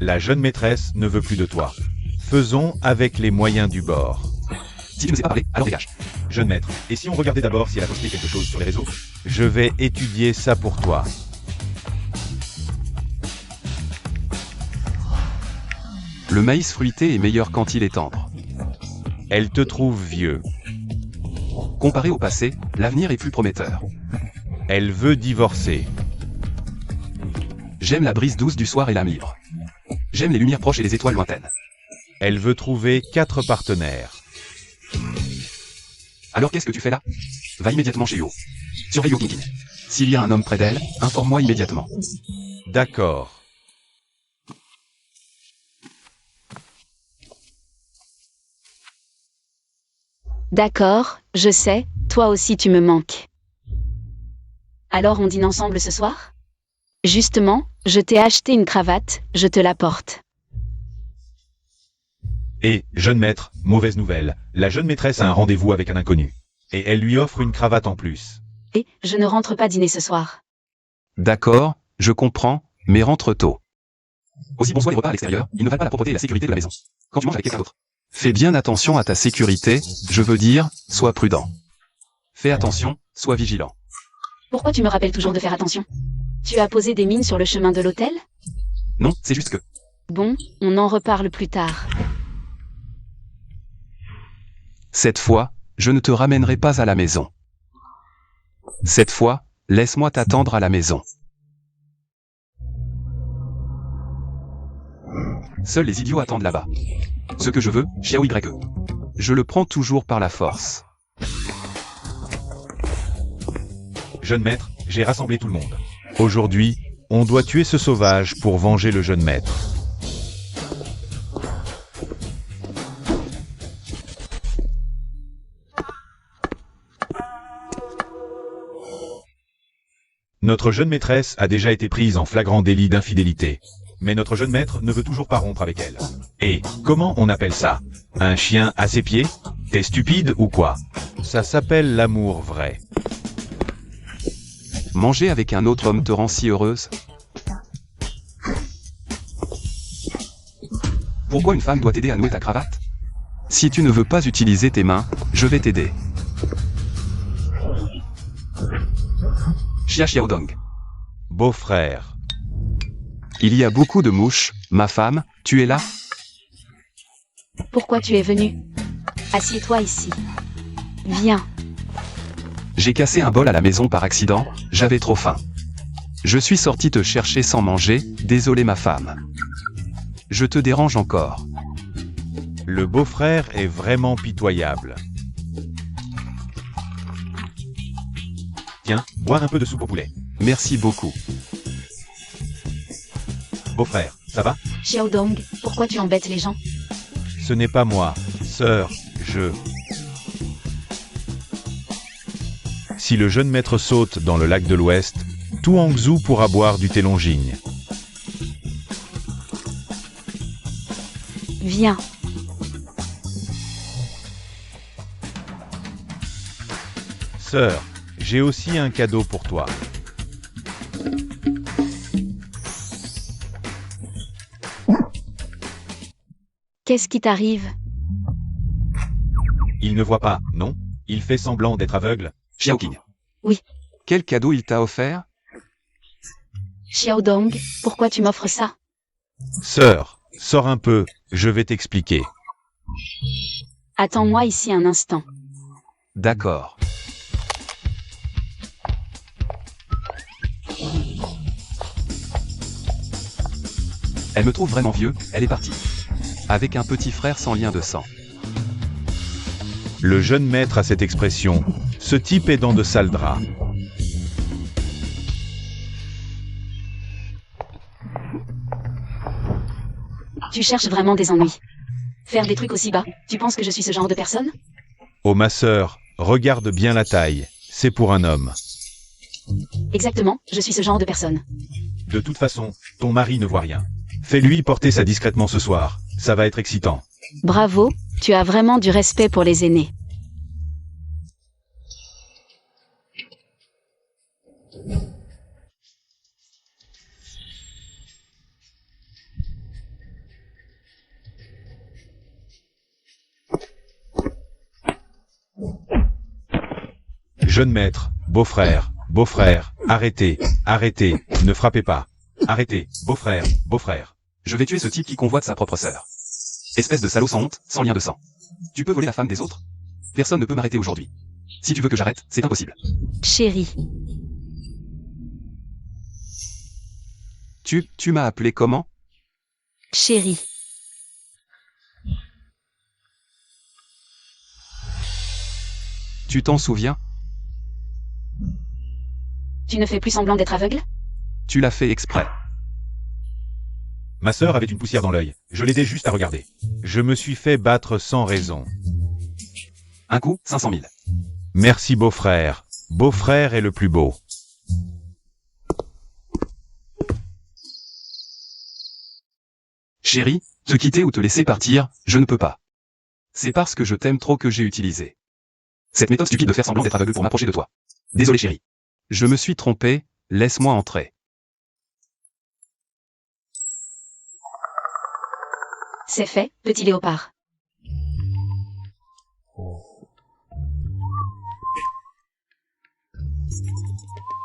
La jeune maîtresse ne veut plus de toi. Faisons avec les moyens du bord. Si tu ne sais pas parler, alors dégage. Jeune maître, et si on regardait d'abord si elle a posté quelque chose sur les réseaux? Je vais étudier ça pour toi. Le maïs fruité est meilleur quand il est tendre. Elle te trouve vieux. Comparé au passé, l'avenir est plus prometteur. Elle veut divorcer. J'aime la brise douce du soir et la mire. J'aime les lumières proches et les étoiles lointaines. Elle veut trouver 4 partenaires. Alors qu'est-ce que tu fais là? Va immédiatement chez Yo. Surveille Yo Kinkin. S'il y a un homme près d'elle, informe-moi immédiatement. D'accord. D'accord, je sais, toi aussi tu me manques. Alors on dîne ensemble ce soir? Justement, je t'ai acheté une cravate, je te la porte. Et, jeune maître, mauvaise nouvelle, la jeune maîtresse a un rendez-vous avec un inconnu. Et elle lui offre une cravate en plus. Et, je ne rentre pas dîner ce soir. D'accord, je comprends, mais rentre tôt. Aussi bon soit les repas à l'extérieur, ils ne valent pas la propreté et la sécurité de la maison. Quand tu manges avec quelqu'un d'autre. Fais bien attention à ta sécurité, je veux dire, sois prudent. Fais attention, sois vigilant. Pourquoi tu me rappelles toujours de faire attention? Tu as posé des mines sur le chemin de l'hôtel? Non, c'est juste que... Bon, on en reparle plus tard. Cette fois, je ne te ramènerai pas à la maison. Cette fois, laisse-moi t'attendre à la maison. Seuls les idiots attendent là-bas. Ce que je veux, Xiao YE. Je le prends toujours par la force. Jeune maître, j'ai rassemblé tout le monde. Aujourd'hui, on doit tuer ce sauvage pour venger le jeune maître. Notre jeune maîtresse a déjà été prise en flagrant délit d'infidélité. Mais notre jeune maître ne veut toujours pas rompre avec elle. Et, comment on appelle ça? Un chien à ses pieds? T'es stupide ou quoi? Ça s'appelle l'amour vrai. Manger avec un autre homme te rend si heureuse? Pourquoi une femme doit t'aider à nouer ta cravate? Si tu ne veux pas utiliser tes mains, je vais t'aider. Xia Xiaodong. Beau-frère. Il y a beaucoup de mouches, ma femme, tu es là? Pourquoi tu es venu? Assieds-toi ici. Viens. J'ai cassé un bol à la maison par accident, j'avais trop faim. Je suis sorti te chercher sans manger, désolé ma femme. Je te dérange encore. Le beau-frère est vraiment pitoyable. Tiens, boire un peu de soupe au poulet. Merci beaucoup. Beau-frère, ça va? Xiaodong, pourquoi tu embêtes les gens? Ce n'est pas moi, sœur, je... Si le jeune maître saute dans le lac de l'Ouest, tout Hangzhou pourra boire du thé Longigne. Viens. Sœur, j'ai aussi un cadeau pour toi. Qu'est-ce qui t'arrive? Il ne voit pas, non? Il fait semblant d'être aveugle. Xiaoqing. Oui. Quel cadeau il t'a offert? Xiaodong, pourquoi tu m'offres ça? Sœur, sors un peu, je vais t'expliquer. Attends-moi ici un instant. D'accord. Elle me trouve vraiment vieux, elle est partie. Avec un petit frère sans lien de sang. Le jeune maître a cette expression. Ce type est dans de sales draps. Tu cherches vraiment des ennuis. Faire des trucs aussi bas, tu penses que je suis ce genre de personne? Oh ma sœur, regarde bien la taille. C'est pour un homme. Exactement, je suis ce genre de personne. De toute façon, ton mari ne voit rien. Fais-lui porter ça discrètement ce soir. Ça va être excitant. Bravo, tu as vraiment du respect pour les aînés. Jeune maître, beau-frère, beau-frère, arrêtez, arrêtez, ne frappez pas. Arrêtez, beau-frère, beau-frère. Je vais tuer ce type qui convoite sa propre sœur. Espèce de salaud sans honte, sans lien de sang. Tu peux voler la femme des autres? Personne ne peut m'arrêter aujourd'hui. Si tu veux que j'arrête, c'est impossible. Chérie. Tu m'as appelé comment? Chérie. Tu t'en souviens? Tu ne fais plus semblant d'être aveugle? Tu l'as fait exprès. Ma sœur avait une poussière dans l'œil. Je l'aidais juste à regarder. Je me suis fait battre sans raison. Un coup, 500 000. Merci beau-frère. Beau-frère est le plus beau. Chérie, te quitter ou te laisser partir, je ne peux pas. C'est parce que je t'aime trop que j'ai utilisé cette méthode stupide de faire semblant d'être aveugle pour m'approcher de toi. Désolé chérie. Je me suis trompé, laisse-moi entrer. C'est fait, petit léopard.